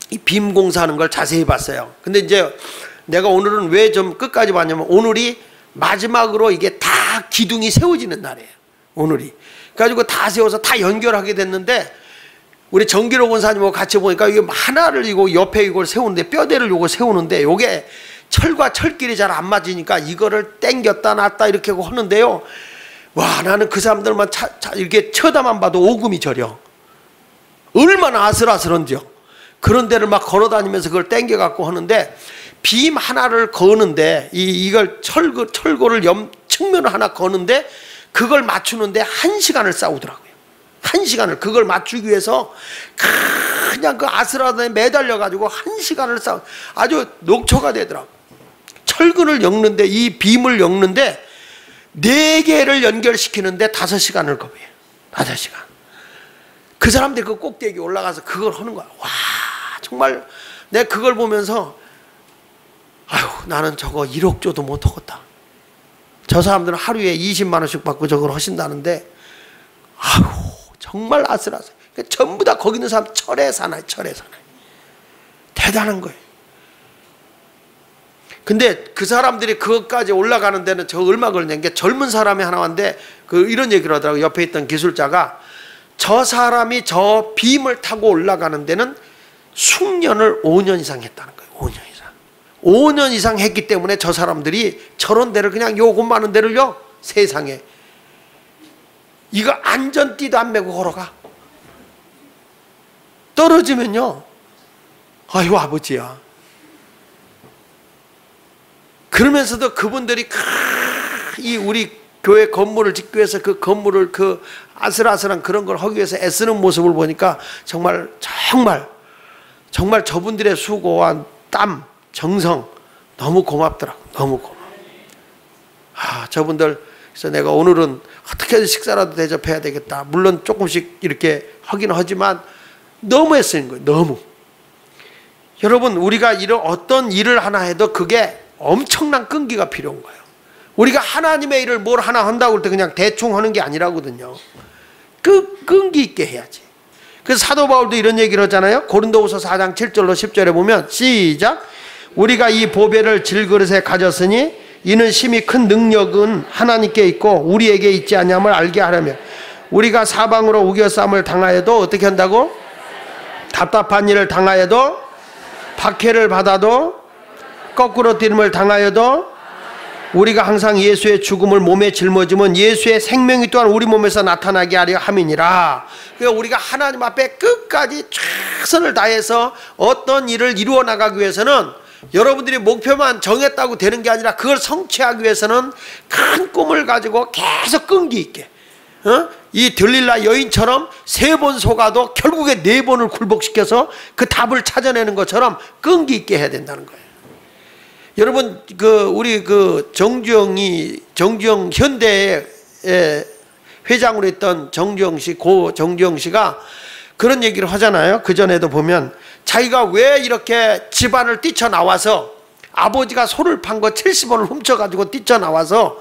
이 빔 공사하는 걸 자세히 봤어요. 근데 이제 내가 오늘은 왜 좀 끝까지 봤냐면, 오늘이 마지막으로 이게 다 기둥이 세워지는 날이에요. 오늘이. 그래가지고 다 세워서 다 연결하게 됐는데, 우리 정기로 권사님하고 같이 보니까 이게 하나를 이거 옆에 이걸 세우는데, 뼈대를 이거 세우는데, 요게 철과 철끼리 잘 안 맞으니까 이거를 땡겼다 놨다 이렇게 하는데요. 와, 나는 그 사람들만 이렇게 쳐다만 봐도 오금이 저려. 얼마나 아슬아슬한지요. 그런 데를 막 걸어다니면서 그걸 땡겨갖고 하는데, 빔 하나를 거는데, 이걸 철고를 측면을 하나 거는데, 그걸 맞추는데 1시간을 싸우더라고요. 1시간을 그걸 맞추기 위해서 그냥 그 아슬아슬에 매달려가지고 1시간을 싸우, 아주 녹초가 되더라고요. 철근을 엮는데, 이 빔을 엮는데 4개를 연결시키는데 5시간을 겁이에요. 5시간. 그 사람들이 그 꼭대기 올라가서 그걸 하는 거야. 와, 정말 내가 그걸 보면서, 아유, 나는 저거 1억 줘도 못 하겠다. 저 사람들은 하루에 20만 원씩 받고 저걸 하신다는데, 아유, 정말 아슬아슬. 전부 다 거기 있는 사람 철에 사나이, 철에 사나이. 대단한 거예요. 근데 그 사람들이 그것까지 올라가는 데는 저 얼마 걸리는 게, 젊은 사람이 하나 왔는데 이런 얘기를 하더라고요. 옆에 있던 기술자가, 저 사람이 저 빔을 타고 올라가는 데는 숙련을 5년 이상 했다는 거예요. 5년 이상. 5년 이상 했기 때문에 저 사람들이 저런 데를 그냥 요금 많은 데를요, 세상에 이거 안전띠도 안 메고 걸어가. 떨어지면요, 아유 아버지야. 그러면서도 그분들이 이 우리 교회 건물을 짓기 위해서 그 건물을 그 아슬아슬한 그런 걸 하기 위해서 애쓰는 모습을 보니까 정말 저분들의 수고와 땀, 정성 너무 고맙더라고. 너무 고마워. 아, 저분들, 그래서 내가 오늘은 어떻게든 식사라도 대접해야 되겠다. 물론 조금씩 이렇게 하긴 하지만 너무 애쓰는 거예요. 너무. 여러분, 우리가 이런 어떤 일을 하나 해도 그게 엄청난 끈기가 필요한 거예요. 우리가 하나님의 일을 뭘 하나 한다고 할 때 그냥 대충 하는 게 아니라거든요. 끈기 있게 해야지. 그래서 사도 바울도 이런 얘기를 하잖아요. 고린도후서 4장 7절로 10절에 보면, 시작. 우리가 이 보배를 질그릇에 가졌으니 이는 심히 큰 능력은 하나님께 있고 우리에게 있지 아니함을 알게 하려며, 우리가 사방으로 우겨쌈을 당하여도 어떻게 한다고? 답답한 일을 당하여도, 박해를 받아도, 거꾸로 뛰림을 당하여도, 우리가 항상 예수의 죽음을 몸에 짊어지면 예수의 생명이 또한 우리 몸에서 나타나게 하려 함이니라. 그러니까 우리가 하나님 앞에 끝까지 최선을 다해서 어떤 일을 이루어 나가기 위해서는, 여러분들이 목표만 정했다고 되는 게 아니라 그걸 성취하기 위해서는 큰 꿈을 가지고 계속 끈기 있게, 이 들릴라 여인처럼 3번 속아도 결국에 4번을 굴복시켜서 그 답을 찾아내는 것처럼 끈기 있게 해야 된다는 거예요. 여러분, 우리 정주영 현대의 회장으로 했던 정주영 씨, 고 정주영 씨가 그런 얘기를 하잖아요. 그 전에도 보면 자기가 왜 이렇게 집안을 뛰쳐나와서, 아버지가 소를 판 거 70원을 훔쳐가지고 뛰쳐나와서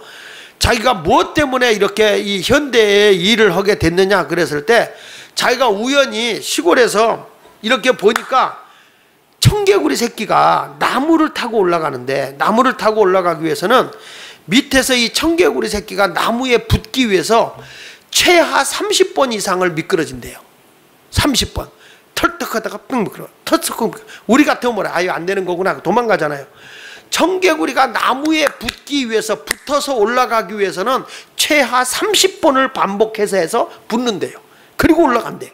자기가 무엇 때문에 이렇게 이 현대의 일을 하게 됐느냐 그랬을 때, 자기가 우연히 시골에서 이렇게 보니까 청개구리 새끼가 나무를 타고 올라가는데, 나무를 타고 올라가기 위해서는 밑에서 이 청개구리 새끼가 나무에 붙기 위해서 최하 30번 이상을 미끄러진대요. 30번. 털떡하다가 뿅 미끄러. 털떡. 우리 같으면 뭐라, 아유 안 되는 거구나, 도망가잖아요. 청개구리가 나무에 붙기 위해서, 붙어서 올라가기 위해서는 최하 30번을 반복해서 해서 붙는데요. 그리고 올라간대요.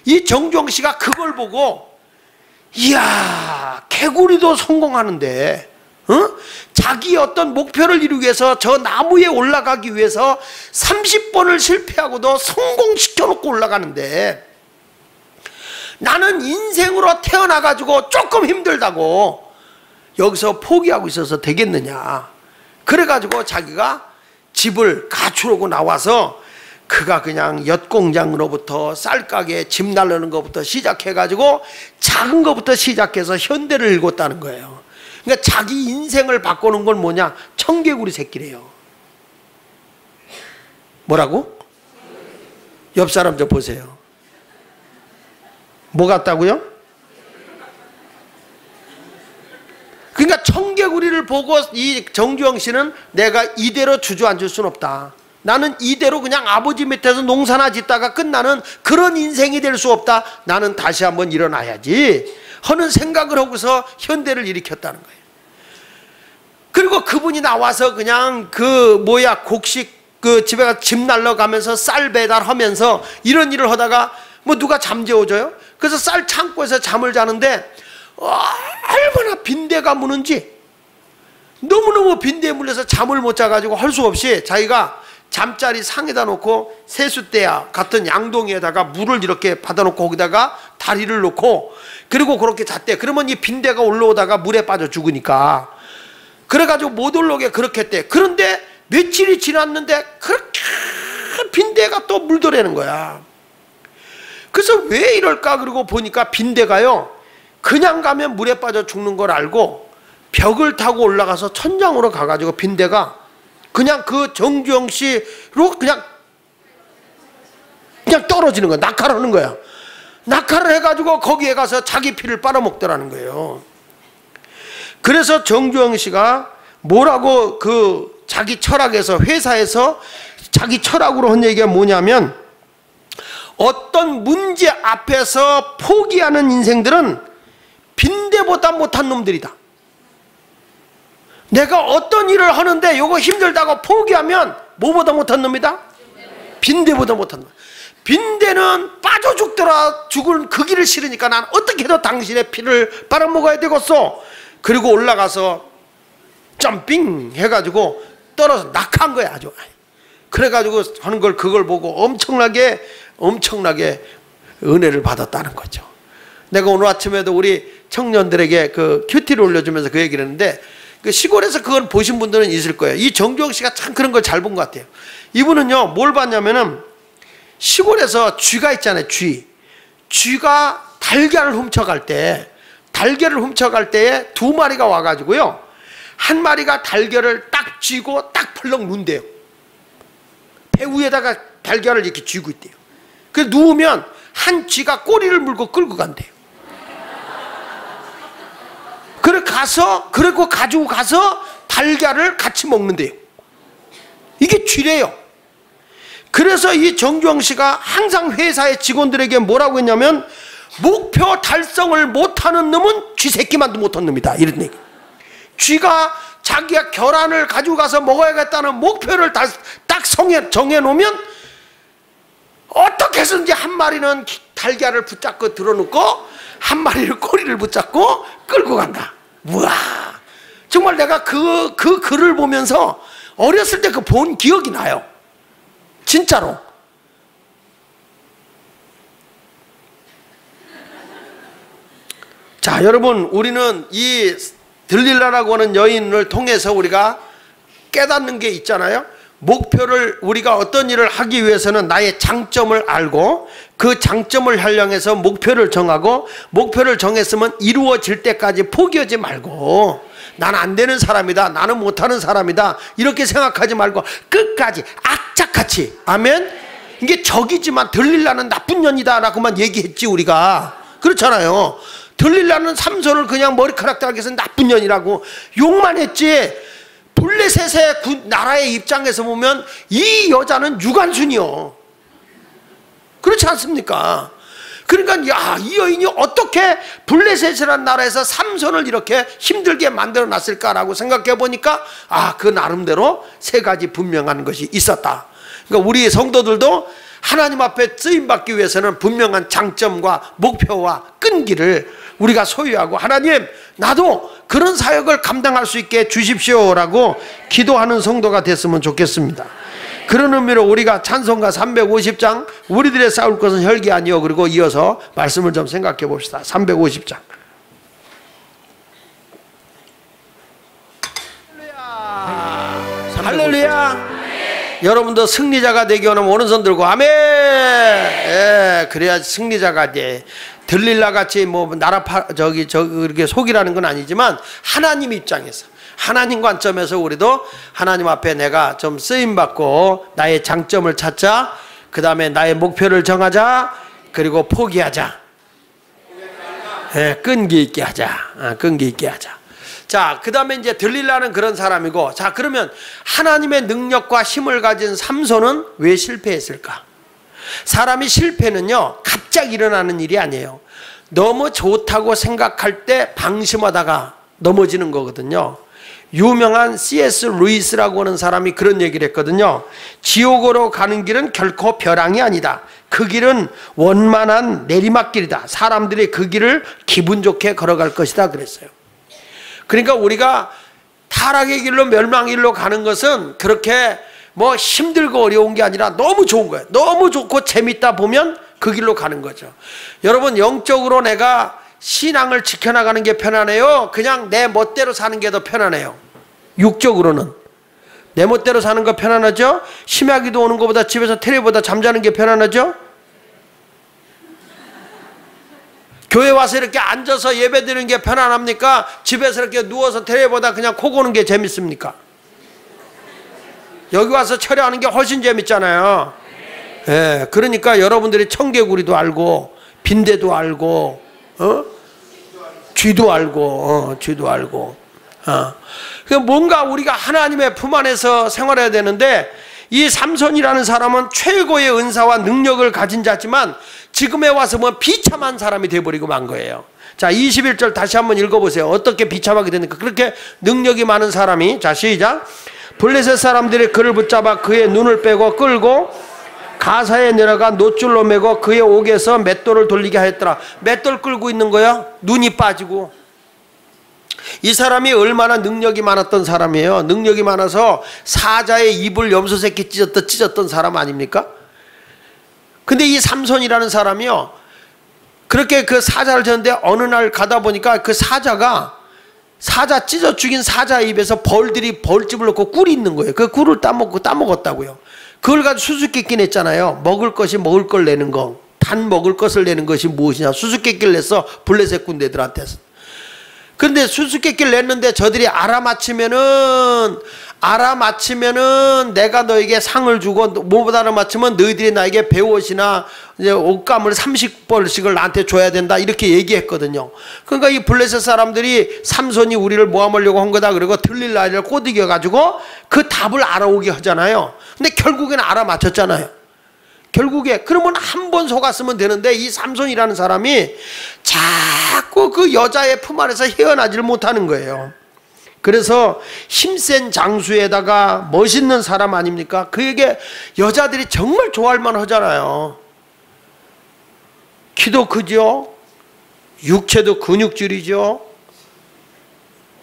이 정주영 씨가 그걸 보고, 이야, 개구리도 성공하는데, 자기의 어떤 목표를 이루기 위해서 저 나무에 올라가기 위해서 30번을 실패하고도 성공시켜놓고 올라가는데, 나는 인생으로 태어나가지고 조금 힘들다고 여기서 포기하고 있어서 되겠느냐. 그래가지고 자기가 집을 가출하고 나와서 그가 그냥 엿공장으로부터 쌀가게 집 날르는 것부터 시작해가지고 작은 것부터 시작해서 현대를 읽었다는 거예요. 그러니까 자기 인생을 바꾸는 건 뭐냐? 청개구리 새끼래요. 뭐라고? 옆 사람 좀 보세요. 뭐 같다고요? 그러니까 청개구리를 보고 이 정주영 씨는 내가 이대로 주저앉을 수는 없다. 나는 이대로 그냥 아버지 밑에서 농사나 짓다가 끝나는 그런 인생이 될 수 없다. 나는 다시 한번 일어나야지 하는 생각을 하고서 현대를 일으켰다는 거예요. 그리고 그분이 나와서 그냥 곡식 집에 가서 집 날러가면서 쌀 배달하면서 이런 일을 하다가 뭐 누가 잠재워줘요? 그래서 쌀 창고에서 잠을 자는데 얼마나 빈대가 무는지 너무너무 빈대에 물려서 잠을 못 자가지고 할 수 없이 자기가 잠자리 상에다 놓고 세숫대야 같은 양동이에다가 물을 이렇게 받아놓고 거기다가 다리를 놓고 그리고 그렇게 잤대. 그러면 이 빈대가 올라오다가 물에 빠져 죽으니까 그래가지고 못 올라오게 그렇게 했대. 그런데 며칠이 지났는데 그렇게 빈대가 또 물더라는 거야. 그래서 왜 이럴까 그러고 보니까 빈대가요 그냥 가면 물에 빠져 죽는 걸 알고 벽을 타고 올라가서 천장으로 가가지고 빈대가 그냥 그 정주영 씨로 그냥 떨어지는 거야. 낙하를 하는 거야. 낙하를 해가지고 거기에 가서 자기 피를 빨아먹더라는 거예요. 그래서 정주영 씨가 뭐라고 자기 철학에서 회사에서 자기 철학으로 한 얘기가 뭐냐면 어떤 문제 앞에서 포기하는 인생들은 빈대보다 못한 놈들이다. 내가 어떤 일을 하는데 이거 힘들다고 포기하면 뭐보다 못한 놈이다? 빈대보다 못한 놈. 빈대는 빠져 죽을 그 길을 싫으니까 난 어떻게 해도 당신의 피를 빨아먹어야 되겠어. 그리고 올라가서 점핑 해가지고 떨어져 낙한 거야 아주. 그래가지고 하는 걸 그걸 보고 엄청나게 은혜를 받았다는 거죠. 내가 오늘 아침에도 우리 청년들에게 큐티를 올려주면서 그 얘기를 했는데 시골에서 그걸 보신 분들은 있을 거예요. 이 정주영 씨가 참 그런 걸 잘 본 것 같아요. 이분은요 뭘 봤냐면은 시골에서 쥐가 있잖아요. 쥐가 달걀을 훔쳐갈 때에 두 마리가 와가지고요 한 마리가 달걀을 딱 쥐고 딱 펄럭 누운대요. 배 위에다가 달걀을 이렇게 쥐고 있대요. 그래서 누우면 한 쥐가 꼬리를 물고 끌고 간대요. 그리고 가지고 가서 달걀을 같이 먹는데요. 이게 쥐래요. 그래서 이 정주영 씨가 항상 회사의 직원들에게 뭐라고 했냐면 목표 달성을 못하는 놈은 쥐새끼만도 못한 놈이다 이런 얘기. 쥐가 자기가 계란을 가지고 가서 먹어야겠다는 목표를 딱 정해놓으면 어떻게 해서든지 한 마리는 달걀을 붙잡고 들어놓고 한 마리를 꼬리를 붙잡고 끌고 간다. 우와, 정말 내가 그 글을 보면서 어렸을 때 본 기억이 나요. 진짜로. 자, 여러분, 우리는 이 들릴라라고 하는 여인을 통해서 우리가 깨닫는 게 있잖아요. 목표를 우리가 어떤 일을 하기 위해서는 나의 장점을 알고 그 장점을 향해서 목표를 정하고 목표를 정했으면 이루어질 때까지 포기하지 말고 나는 안 되는 사람이다, 나는 못하는 사람이다 이렇게 생각하지 말고 끝까지 악착같이, 아멘. 이게 적이지만 들릴라는 나쁜 년이다 라고만 얘기했지 우리가. 그렇잖아요. 들릴라는 삼손을 그냥 머리카락 달게서 나쁜 년이라고 욕만 했지. 블레셋의 나라의 입장에서 보면 이 여자는 유관순이요. 그렇지 않습니까? 그러니까 이 여인이 어떻게 블레셋이라는 나라에서 삼손을 이렇게 힘들게 만들어 놨을까라고 생각해 보니까 그 나름대로 세 가지 분명한 것이 있었다. 그러니까 우리 성도들도 하나님 앞에 쓰임받기 위해서는 분명한 장점과 목표와 끈기를 우리가 소유하고 하나님 나도 그런 사역을 감당할 수 있게 주십시오라고 기도하는 성도가 됐으면 좋겠습니다. 그런 의미로 우리가 찬송가 350장 우리들의 싸울 것은 혈기 아니요 그리고 이어서 말씀을 좀 생각해 봅시다. 350장. 할렐루야. 여러분도 승리자가 되기 원하면 오른손 들고 아멘. 예, 그래야 승리자가 돼. 들릴라 같이 뭐 나라 이렇게 속이라는 건 아니지만 하나님 입장에서, 하나님 관점에서 우리도 하나님 앞에 내가 좀 쓰임 받고 나의 장점을 찾자. 그 다음에 나의 목표를 정하자. 그리고 포기하자. 예, 끈기 있게 하자. 끈기 있게 하자. 자, 그 다음에 이제 들릴라는 그런 사람이고, 자, 그러면 하나님의 능력과 힘을 가진 삼손은 왜 실패했을까? 사람이 실패는요, 갑자기 일어나는 일이 아니에요. 너무 좋다고 생각할 때 방심하다가 넘어지는 거거든요. 유명한 C.S. 루이스라고 하는 사람이 그런 얘기를 했거든요. 지옥으로 가는 길은 결코 벼랑이 아니다. 그 길은 원만한 내리막길이다. 사람들이 그 길을 기분 좋게 걸어갈 것이다 그랬어요. 그러니까 우리가 타락의 길로 멸망의 길로 가는 것은 그렇게 뭐 힘들고 어려운 게 아니라 너무 좋은 거예요. 너무 좋고 재밌다 보면 그 길로 가는 거죠. 여러분, 영적으로 내가 신앙을 지켜나가는 게 편하네요? 그냥 내 멋대로 사는 게 더 편하네요? 육적으로는 내 멋대로 사는 거 편안하죠? 심야기도 오는 것보다 집에서 텔레비보다 잠자는 게 편안하죠? 교회 와서 이렇게 앉아서 예배 드리는 게 편안합니까? 집에서 이렇게 누워서 텔레비보다 그냥 코 고는 게 재밌습니까? 여기 와서 철회하는 게 훨씬 재밌잖아요. 예, 그러니까 여러분들이 청개구리도 알고 빈대도 알고 쥐도 알고 쥐도 알고 그러니까 뭔가 우리가 하나님의 품 안에서 생활해야 되는데, 이 삼손이라는 사람은 최고의 은사와 능력을 가진 자지만 지금에 와서 뭐 비참한 사람이 되어버리고 만 거예요. 자, 21절 다시 한번 읽어보세요. 어떻게 비참하게 되는가? 그렇게 능력이 많은 사람이, 자, 시작. 블레셋 사람들이 그를 붙잡아 그의 눈을 빼고 끌고 가사에 내려가 노줄로 매고 그의 옥에서 맷돌을 돌리게 하였더라. 맷돌 끌고 있는 거야? 눈이 빠지고. 이 사람이 얼마나 능력이 많았던 사람이에요. 능력이 많아서 사자의 입을 염소새끼 찢었던 사람 아닙니까? 근데 이 삼손이라는 사람이요, 그렇게 그 사자를 쳤는데 어느 날 가다 보니까 그 사자 찢어 죽인 사자 입에서 벌집을 넣고 꿀이 있는 거예요. 그 꿀을 따먹었다고요. 그걸 가지고 수수께끼 냈잖아요. 먹을 것이 먹을 걸 내는 거, 단 먹을 것을 내는 것이 무엇이냐, 수수께끼를 냈어, 블레셋 군대들한테서. 그런데 수수께끼를 냈는데 저들이 알아맞히면은 내가 너에게 상을 주고, 못 알아맞히면 너희들이 나에게 베옷이나 이제 옷감을 30벌씩을 나한테 줘야 된다, 이렇게 얘기했거든요. 그러니까 이 블레셋 사람들이 삼손이 우리를 모함하려고 한 거다 그리고 들릴라를 꼬드겨 가지고 그 답을 알아오게 하잖아요. 근데 결국에는 알아맞혔잖아요. 결국에 그러면 한 번 속았으면 되는데, 이 삼손이라는 사람이 자꾸 그 여자의 품 안에서 헤어나지를 못하는 거예요. 그래서 힘센 장수에다가 멋있는 사람 아닙니까? 그에게 여자들이 정말 좋아할 만하잖아요. 키도 크죠? 육체도 근육질이죠?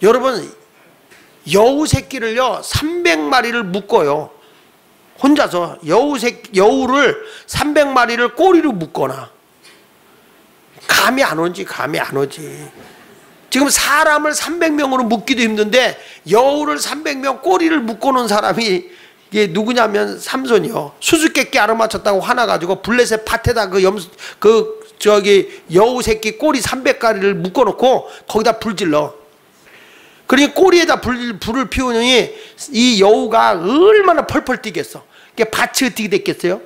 여러분, 여우 새끼를요 300마리를 묶어요. 혼자서 여우를 300마리를 꼬리로 묶거나. 감이 안 오지. 지금 사람을 300명으로 묶기도 힘든데 여우를 300명 꼬리를 묶어놓은 사람이 이게 누구냐면 삼손이요. 수수께끼 알아맞혔다고 화나가지고 블레셋 밭에다 여우 새끼 꼬리 300가리를 묶어놓고 거기다 불 질러. 그러니 꼬리에다 불을 피우니 이 여우가 얼마나 펄펄 뛰겠어. 이게 밭이 어떻게 됐겠어요?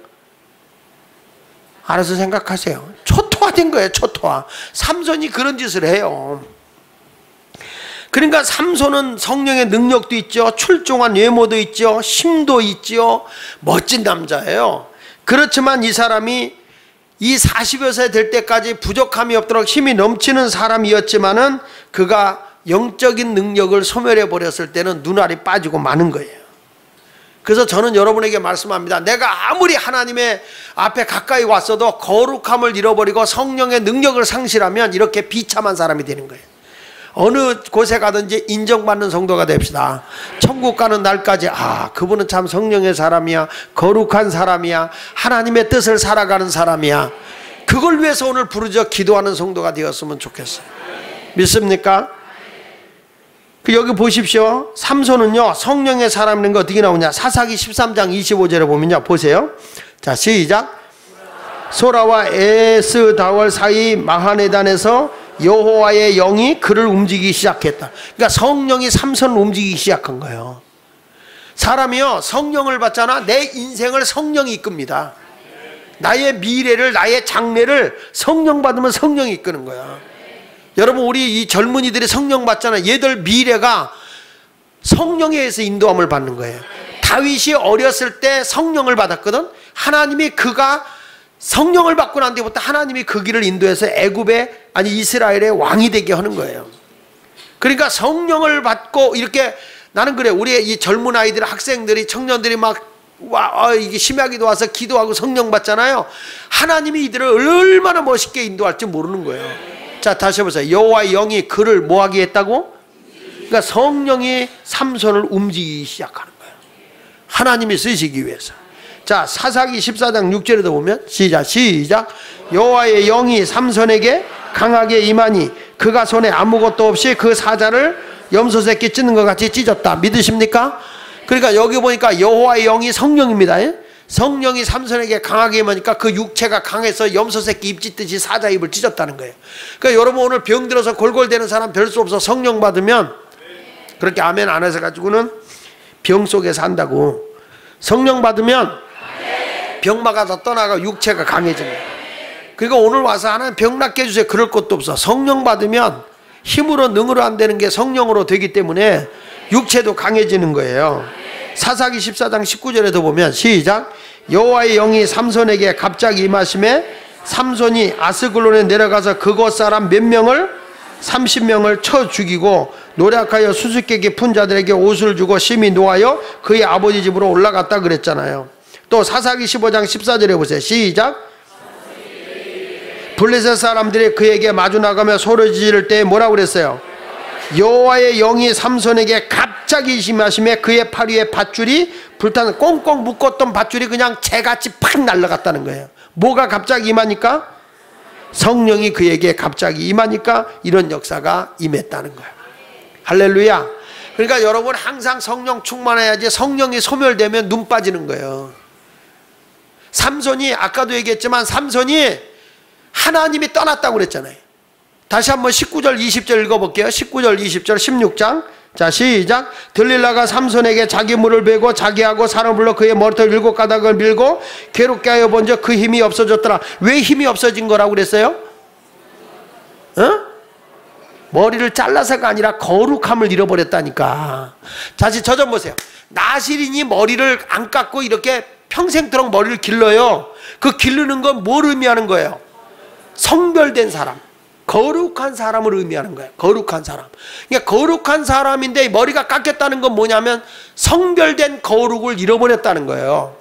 알아서 생각하세요. 초토화된 거예요. 초토화. 삼손이 그런 짓을 해요. 그러니까 삼손은 성령의 능력도 있죠, 출중한 외모도 있죠, 힘도 있죠, 멋진 남자예요. 그렇지만 이 사람이 이 40여 세 될 때까지 부족함이 없도록 힘이 넘치는 사람이었지만은 그가 영적인 능력을 소멸해 버렸을 때는 눈알이 빠지고 마는 거예요. 그래서 저는 여러분에게 말씀합니다. 내가 아무리 하나님의 앞에 가까이 왔어도 거룩함을 잃어버리고 성령의 능력을 상실하면 이렇게 비참한 사람이 되는 거예요. 어느 곳에 가든지 인정받는 성도가 됩시다. 천국 가는 날까지 그분은 참 성령의 사람이야, 거룩한 사람이야, 하나님의 뜻을 살아가는 사람이야. 그걸 위해서 오늘 부르짖어 기도하는 성도가 되었으면 좋겠어요. 믿습니까? 여기 보십시오. 삼손은요, 성령의 사람인 거 어떻게 나오냐? 사사기 13장 25절에 보면요. 보세요. 자, 시작. 소라와 에스다월 사이 마하네단에서 여호와의 영이 그를 움직이기 시작했다. 그러니까 성령이 삼손을 움직이기 시작한 거예요. 사람이요, 성령을 받잖아. 내 인생을 성령이 이끕니다. 나의 미래를, 나의 장래를 성령 받으면 성령이 이끄는 거야. 여러분, 우리 이 젊은이들이 성령 받잖아. 얘들 미래가 성령에 의해서 인도함을 받는 거예요. 다윗이 어렸을 때 성령을 받았거든. 하나님이 그가 성령을 받고 난 뒤부터 하나님이 그 길을 인도해서 애굽의, 아니 이스라엘의 왕이 되게 하는 거예요. 그러니까 성령을 받고 이렇게, 나는 그래, 우리 이 젊은 아이들, 학생들이, 청년들이 이게 심야기도 와서 기도하고 성령 받잖아요. 하나님이 이들을 얼마나 멋있게 인도할지 모르는 거예요. 자, 다시 해보세요. 여호와의 영이 그를 뭐하게 했다고? 그러니까 성령이 삼손을 움직이기 시작하는 거예요. 하나님이 쓰시기 위해서. 자, 사사기 14장 6절에도 보면 시작. 여호와의 영이 삼손에게 강하게 임하니 그가 손에 아무것도 없이 그 사자를 염소새끼 찢는 것 같이 찢었다. 믿으십니까? 그러니까 여기 보니까 여호와의 영이 성령입니다. 성령이 삼손에게 강하게 임하니까 그 육체가 강해서 염소새끼 입 찢듯이 사자 입을 찢었다는 거예요. 그러니까 여러분, 오늘 병 들어서 골골대는 사람 별 수 없어. 성령 받으면, 그렇게 아멘 안 해서 가지고는 병 속에 산다고. 성령 받으면 병마가 다 떠나가 육체가 강해지는 거예요. 그러니까 오늘 와서 하나님 병 낫게 해주세요. 그럴 것도 없어. 성령 받으면 힘으로 능으로 안 되는 게 성령으로 되기 때문에 육체도 강해지는 거예요. 사사기 14장 19절에도 보면 시작. 여호와의 영이 삼손에게 갑자기 임하심에 삼손이 아스글론에 내려가서 그곳 사람 몇 명을 30명을 쳐 죽이고 노력하여 수수께끼 푼 자들에게 옷을 주고 심히 노하여 그의 아버지 집으로 올라갔다 그랬잖아요. 또 사사기 15장 14절에 보세요. 시작. 블레셋 사람들이 그에게 마주 나가며 소리 지를 때 뭐라고 그랬어요? 여호와의 영이 삼손에게 갑자기 임하심에 그의 팔 위에 밧줄이 불타는, 꽁꽁 묶었던 밧줄이 그냥 재같이 팍 날아갔다는 거예요. 뭐가 갑자기 임하니까? 성령이 그에게 갑자기 임하니까 이런 역사가 임했다는 거예요. 할렐루야. 그러니까 여러분, 항상 성령 충만해야지. 성령이 소멸되면 눈 빠지는 거예요. 삼손이, 아까도 얘기했지만 삼손이 하나님이 떠났다고 그랬잖아요. 다시 한번 19절 20절 읽어볼게요. 19절 20절 16장. 자, 시작. 들릴라가 삼손에게 자기 물을 베고 자기하고 사람 불러 그의 머리털 7가닥을 밀고 괴롭게 하여 본즉 그 힘이 없어졌더라. 왜 힘이 없어진 거라고 그랬어요? 머리를 잘라서가 아니라 거룩함을 잃어버렸다니까. 다시 저 좀 보세요. 나실인이 머리를 안 깎고 이렇게 평생토록 머리를 길러요. 그 기르는 건 뭘 의미하는 거예요? 성별된 사람, 거룩한 사람을 의미하는 거예요. 거룩한 사람. 그러니까 거룩한 사람인데 머리가 깎였다는 건 뭐냐면 성별된 거룩을 잃어버렸다는 거예요.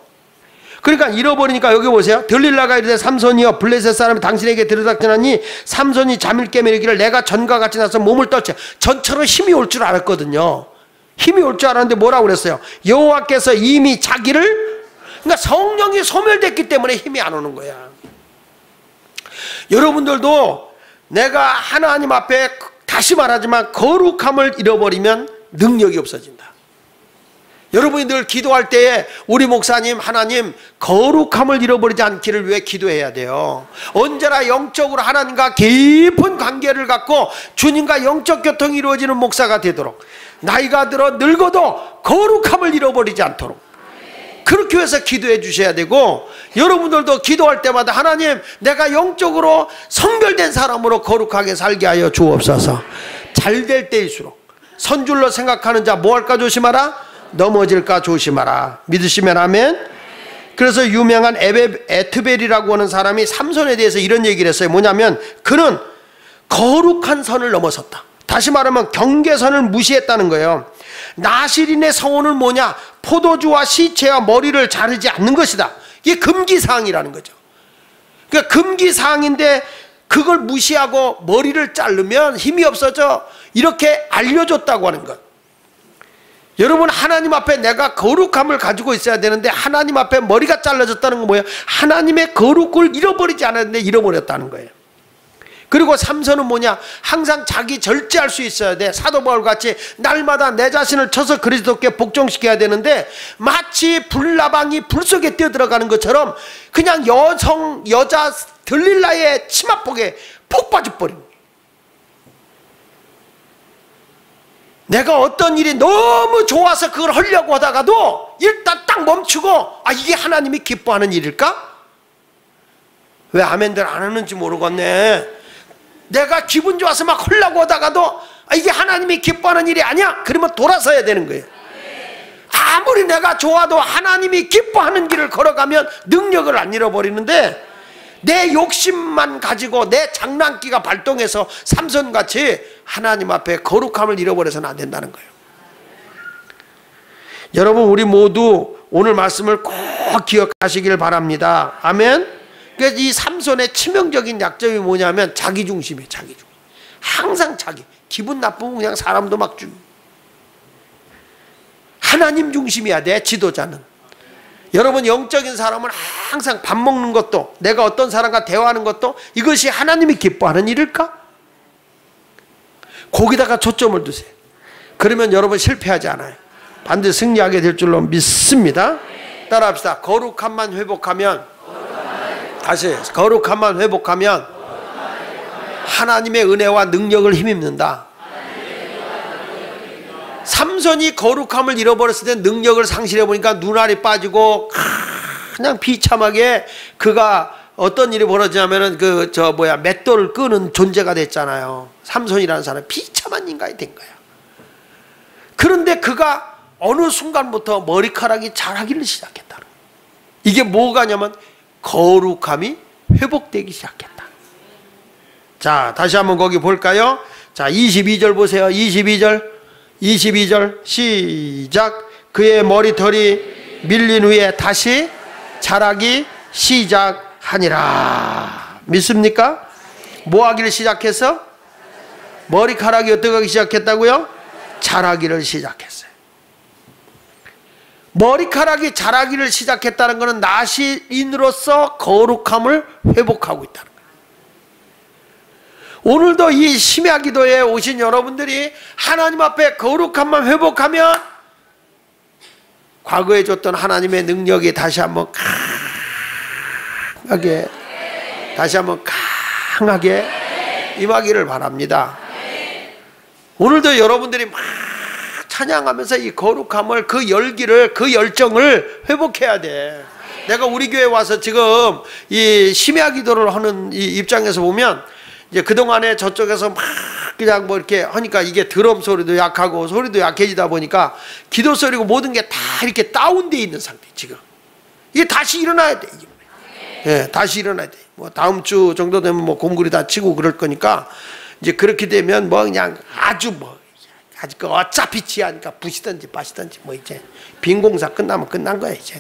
그러니까 잃어버리니까 여기 보세요. 들릴라가 이르되 삼손이여 블레셋 사람이 당신에게 들여닥치나니 삼손이 잠을 깨며 이르기를 내가 전과 같이 나서 몸을 떨쳐. 전처럼 힘이 올 줄 알았거든요. 힘이 올 줄 알았는데 뭐라고 그랬어요? 여호와께서 이미 자기를, 그러니까 성령이 소멸됐기 때문에 힘이 안 오는 거야. 여러분들도 내가 하나님 앞에, 다시 말하지만 거룩함을 잃어버리면 능력이 없어진다. 여러분이 늘 기도할 때에 우리 목사님, 하나님 거룩함을 잃어버리지 않기를 위해 기도해야 돼요. 언제나 영적으로 하나님과 깊은 관계를 갖고 주님과 영적 교통이 이루어지는 목사가 되도록, 나이가 들어 늙어도 거룩함을 잃어버리지 않도록 그렇게 해서 기도해 주셔야 되고, 여러분들도 기도할 때마다 하나님 내가 영적으로 성별된 사람으로 거룩하게 살게 하여 주옵소서. 잘 될 때일수록 선줄로 생각하는 자 뭐 할까 조심하라? 넘어질까 조심하라. 믿으시면 아멘. 그래서 유명한 에트벨이라고 하는 사람이 삼손에 대해서 이런 얘기를 했어요. 뭐냐면 그는 거룩한 선을 넘어섰다. 다시 말하면 경계선을 무시했다는 거예요. 나실인의 성호는 뭐냐? 포도주와 시체와 머리를 자르지 않는 것이다. 이게 금기사항이라는 거죠. 그러니까 금기사항인데 그걸 무시하고 머리를 자르면 힘이 없어져. 이렇게 알려줬다고 하는 것. 여러분, 하나님 앞에 내가 거룩함을 가지고 있어야 되는데 하나님 앞에 머리가 잘라졌다는 건 뭐예요? 하나님의 거룩을 잃어버리지 않았는데 잃어버렸다는 거예요. 그리고 삼손은 뭐냐? 항상 자기 절제할 수 있어야 돼. 사도 바울같이 날마다 내 자신을 쳐서 그리스도께 복종시켜야 되는데, 마치 불나방이 불 속에 뛰어들어가는 것처럼 그냥 여자 들릴라의 치마폭에 폭 빠져버린 거예요. 내가 어떤 일이 너무 좋아서 그걸 하려고 하다가도 일단 딱 멈추고, 이게 하나님이 기뻐하는 일일까? 왜 아멘들 안 하는지 모르겠네. 내가 기분 좋아서 막 하려고 하다가도 이게 하나님이 기뻐하는 일이 아니야? 그러면 돌아서야 되는 거예요. 아무리 내가 좋아도 하나님이 기뻐하는 길을 걸어가면 능력을 안 잃어버리는데, 내 욕심만 가지고 내 장난기가 발동해서 삼손같이 하나님 앞에 거룩함을 잃어버려서는 안 된다는 거예요. 여러분, 우리 모두 오늘 말씀을 꼭 기억하시길 바랍니다. 아멘. 그래서 이 삼손의 치명적인 약점이 뭐냐면 자기중심이에요. 자기중심. 항상 자기. 기분 나쁘면 그냥 사람도 막 죽이고. 하나님 중심이야 돼, 지도자는. 여러분, 영적인 사람은 항상 밥 먹는 것도, 내가 어떤 사람과 대화하는 것도 이것이 하나님이 기뻐하는 일일까? 거기다가 초점을 두세요. 그러면 여러분 실패하지 않아요. 반드시 승리하게 될 줄로 믿습니다. 따라합시다. 거룩함만 회복하면, 다시 거룩함만 회복하면 하나님의 은혜와 능력을 힘입는다. 삼손이 거룩함을 잃어버렸을 때 능력을 상실해 보니까 눈알이 빠지고 그냥 비참하게 그가 어떤 일이 벌어지냐면은 맷돌을 끄는 존재가 됐잖아요. 삼손이라는 사람이 비참한 인간이 된 거야. 그런데 그가 어느 순간부터 머리카락이 자라기를 시작했다. 이게 뭐가냐면 거룩함이 회복되기 시작했다. 자, 다시 한번 거기 볼까요? 자, 22절 보세요. 22절 시작. 그의 머리털이 밀린 후에 다시 자라기 시작하니라. 믿습니까? 뭐 하기를 시작해서? 머리카락이 어떻게 하기 시작했다고요? 자라기를 시작했어요. 머리카락이 자라기를 시작했다는 것은 나시인으로서 거룩함을 회복하고 있다는 거예요. 오늘도 이 심야 기도에 오신 여러분들이 하나님 앞에 거룩함만 회복하면 과거에 줬던 하나님의 능력이 다시 한번 강하게, 다시 한번 강하게 임하기를 바랍니다. 오늘도 여러분들이 막 찬양하면서 이 거룩함을, 그 열기를, 그 열정을 회복해야 돼. 내가 우리 교회 와서 지금 이 심야 기도를 하는 이 입장에서 보면, 이제 그동안에 저쪽에서 막 그냥 뭐 이렇게 하니까 이게 드럼 소리도 약하고 소리도 약해지다 보니까 기도 소리고 모든 게 다 이렇게 다운되어 있는 상태. 지금 이게 다시 일어나야 돼. 예, 다시 일어나야 돼. 뭐 다음 주 정도 되면 뭐 공구리 다 치고 그럴 거니까, 이제 그렇게 되면 뭐 그냥 아주 어차피 지하니까 부시든지 빠시든지 뭐 이제 빈 공사 끝나면 끝난 거야. 이제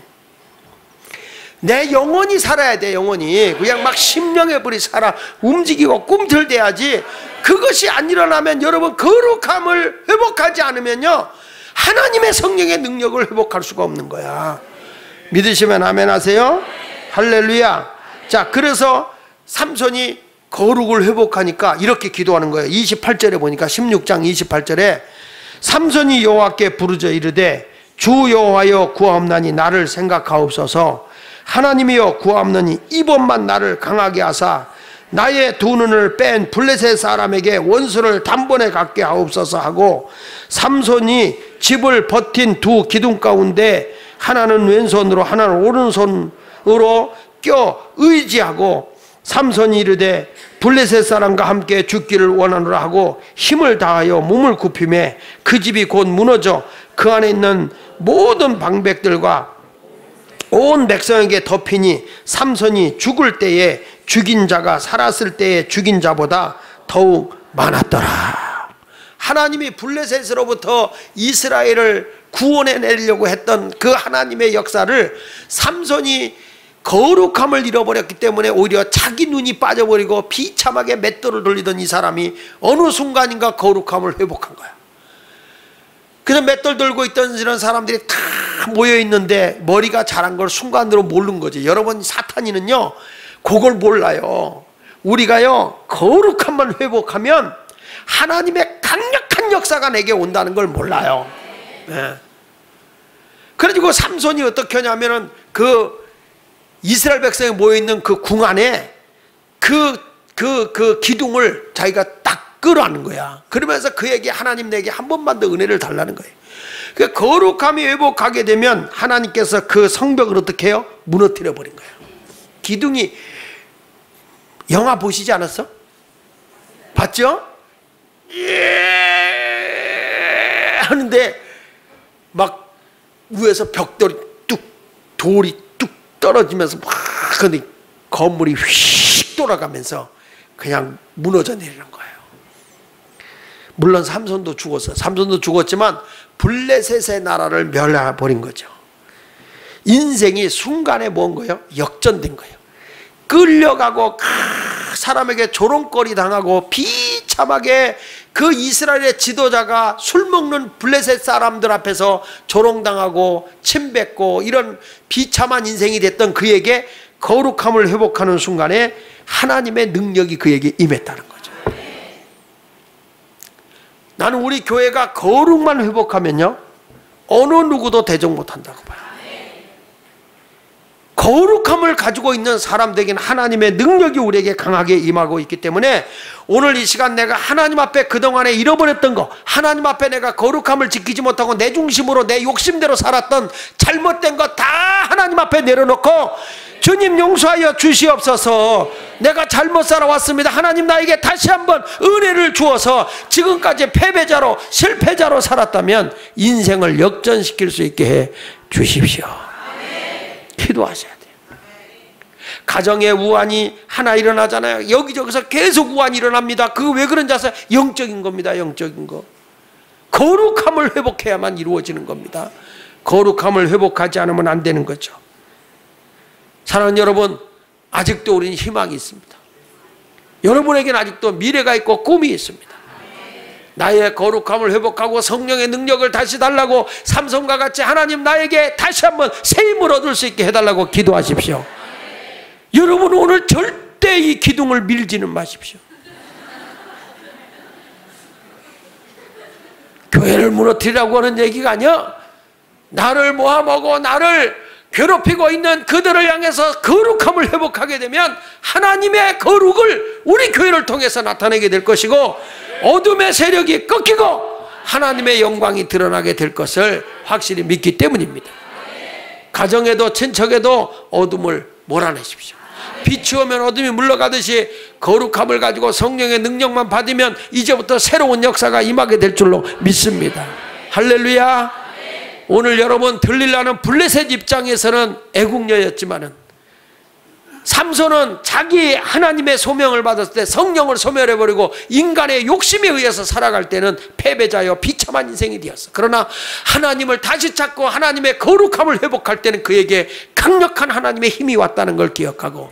내 영혼이 살아야 돼. 영혼이 그냥 막 심령의 불이 살아 움직이고 꿈틀대야지. 그것이 안 일어나면 여러분, 거룩함을 회복하지 않으면요, 하나님의 성령의 능력을 회복할 수가 없는 거야. 믿으시면 아멘 하세요. 할렐루야. 자, 그래서 삼손이 거룩을 회복하니까 이렇게 기도하는 거예요. 28절에 보니까, 16장 28절에 삼손이 여호와께 부르짖어 이르되 주 여호와여 구하옵나니 나를 생각하옵소서. 하나님이여 구하옵나니 이번만 나를 강하게 하사 나의 두 눈을 뺀 블레셋 사람에게 원수를 단번에 갖게 하옵소서 하고, 삼손이 집을 버틴 두 기둥 가운데 하나는 왼손으로 하나는 오른손으로 껴 의지하고, 삼손이 이르되 블레셋 사람과 함께 죽기를 원하노라 하고 힘을 다하여 몸을 굽히매 그 집이 곧 무너져 그 안에 있는 모든 방백들과 온 백성에게 덮이니 삼손이 죽을 때에 죽인 자가 살았을 때에 죽인 자보다 더욱 많았더라. 하나님이 블레셋으로부터 이스라엘을 구원해 내려고 했던 그 하나님의 역사를 삼손이 거룩함을 잃어버렸기 때문에 오히려 자기 눈이 빠져버리고 비참하게 맷돌을 돌리던 이 사람이 어느 순간인가 거룩함을 회복한 거야. 그래서 맷돌 들고 있던 이런 사람들이 다 모여있는데 머리가 자란 걸 순간으로 모르는 거지. 여러분, 사탄이는요 그걸 몰라요. 우리가요 거룩함만 회복하면 하나님의 강력한 역사가 내게 온다는 걸 몰라요. 네. 그래가지고 삼손이 어떻게 하냐면은 그 이스라엘 백성이 모여있는 그 궁 안에 그 기둥을 자기가 딱 끌어안는 거야. 그러면서 그에게 하나님 내게 한 번만 더 은혜를 달라는 거예요. 그 거룩함이 회복하게 되면 하나님께서 그 성벽을 어떻게 해요? 무너뜨려 버린 거예요. 기둥이, 영화 보시지 않았어? 봤죠? 예 하는데 막 위에서 벽돌이 돌이 뚝 떨어지면서 막 근데 건물이 휙 돌아가면서 그냥 무너져 내리는 거예요. 물론 삼손도 죽었어요. 삼손도 죽었지만 블레셋의 나라를 멸해버린 거죠. 인생이 순간에 뭔 거예요? 역전된 거예요. 끌려가고 사람에게 조롱거리 당하고 비참하게 그 이스라엘의 지도자가 술 먹는 블레셋 사람들 앞에서 조롱당하고 침뱉고 이런 비참한 인생이 됐던 그에게 거룩함을 회복하는 순간에 하나님의 능력이 그에게 임했다는 거죠. 나는 우리 교회가 거룩만 회복하면요 어느 누구도 대적 못한다고 봐요. 거룩함을 가지고 있는 사람들에게는 하나님의 능력이 우리에게 강하게 임하고 있기 때문에 오늘 이 시간 내가 하나님 앞에 그동안에 잃어버렸던 거, 하나님 앞에 내가 거룩함을 지키지 못하고 내 중심으로 내 욕심대로 살았던 잘못된 거 다 하나님 앞에 내려놓고 주님 용서하여 주시옵소서. 내가 잘못 살아왔습니다. 하나님 나에게 다시 한번 은혜를 주어서 지금까지 패배자로 실패자로 살았다면 인생을 역전시킬 수 있게 해 주십시오. 기도하셔야 돼요. 가정에 우환이 하나 일어나잖아요. 여기저기서 계속 우환이 일어납니다. 그거 왜 그런지 아세요? 영적인 겁니다. 영적인 거. 거룩함을 회복해야만 이루어지는 겁니다. 거룩함을 회복하지 않으면 안 되는 거죠. 사랑하는 여러분, 아직도 우리는 희망이 있습니다. 여러분에게는 아직도 미래가 있고 꿈이 있습니다. 나의 거룩함을 회복하고 성령의 능력을 다시 달라고 삼손과 같이 하나님 나에게 다시 한번 새 힘을 얻을 수 있게 해달라고 기도하십시오. 여러분 오늘 절대 이 기둥을 밀지는 마십시오. 교회를 무너뜨리라고 하는 얘기가 아니야. 나를 모함하고 나를 괴롭히고 있는 그들을 향해서 거룩함을 회복하게 되면 하나님의 거룩을 우리 교회를 통해서 나타내게 될 것이고 어둠의 세력이 꺾이고 하나님의 영광이 드러나게 될 것을 확실히 믿기 때문입니다. 가정에도 친척에도 어둠을 몰아내십시오. 빛이 오면 어둠이 물러가듯이 거룩함을 가지고 성령의 능력만 받으면 이제부터 새로운 역사가 임하게 될 줄로 믿습니다. 할렐루야. 오늘 여러분 들리려는 블레셋 입장에서는 애국녀였지만은 삼손은 자기 하나님의 소명을 받았을 때 성령을 소멸해버리고 인간의 욕심에 의해서 살아갈 때는 패배자여 비참한 인생이 되었어. 그러나 하나님을 다시 찾고 하나님의 거룩함을 회복할 때는 그에게 강력한 하나님의 힘이 왔다는 걸 기억하고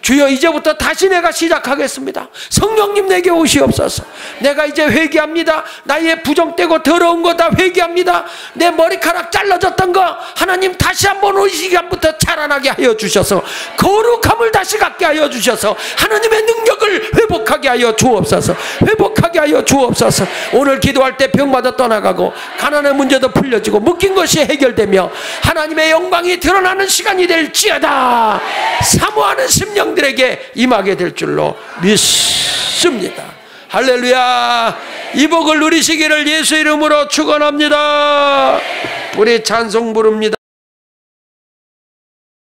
주여 이제부터 다시 내가 시작하겠습니다. 성령님 내게 오시옵소서. 내가 이제 회개합니다. 나의 부정되고 더러운 거 다 회개합니다. 내 머리카락 잘라졌던 거 하나님 다시 한번 이 시간부터 자라나게 하여 주셔서 거룩함을 다시 갖게 하여 주셔서 하나님의 능력을 회복하게 하여 주옵소서. 회복하게 하여 주옵소서. 오늘 기도할 때 병마다 떠나가고 가난의 문제도 풀려지고 묶인 것이 해결되며 하나님의 영광이 드러나는 시간이 될지어다. 사모하는 심령들에게 임하게 될 줄로 믿습니다. 할렐루야. 이 복을 누리시기를 예수 이름으로 축원합니다. 우리 찬송 부릅니다.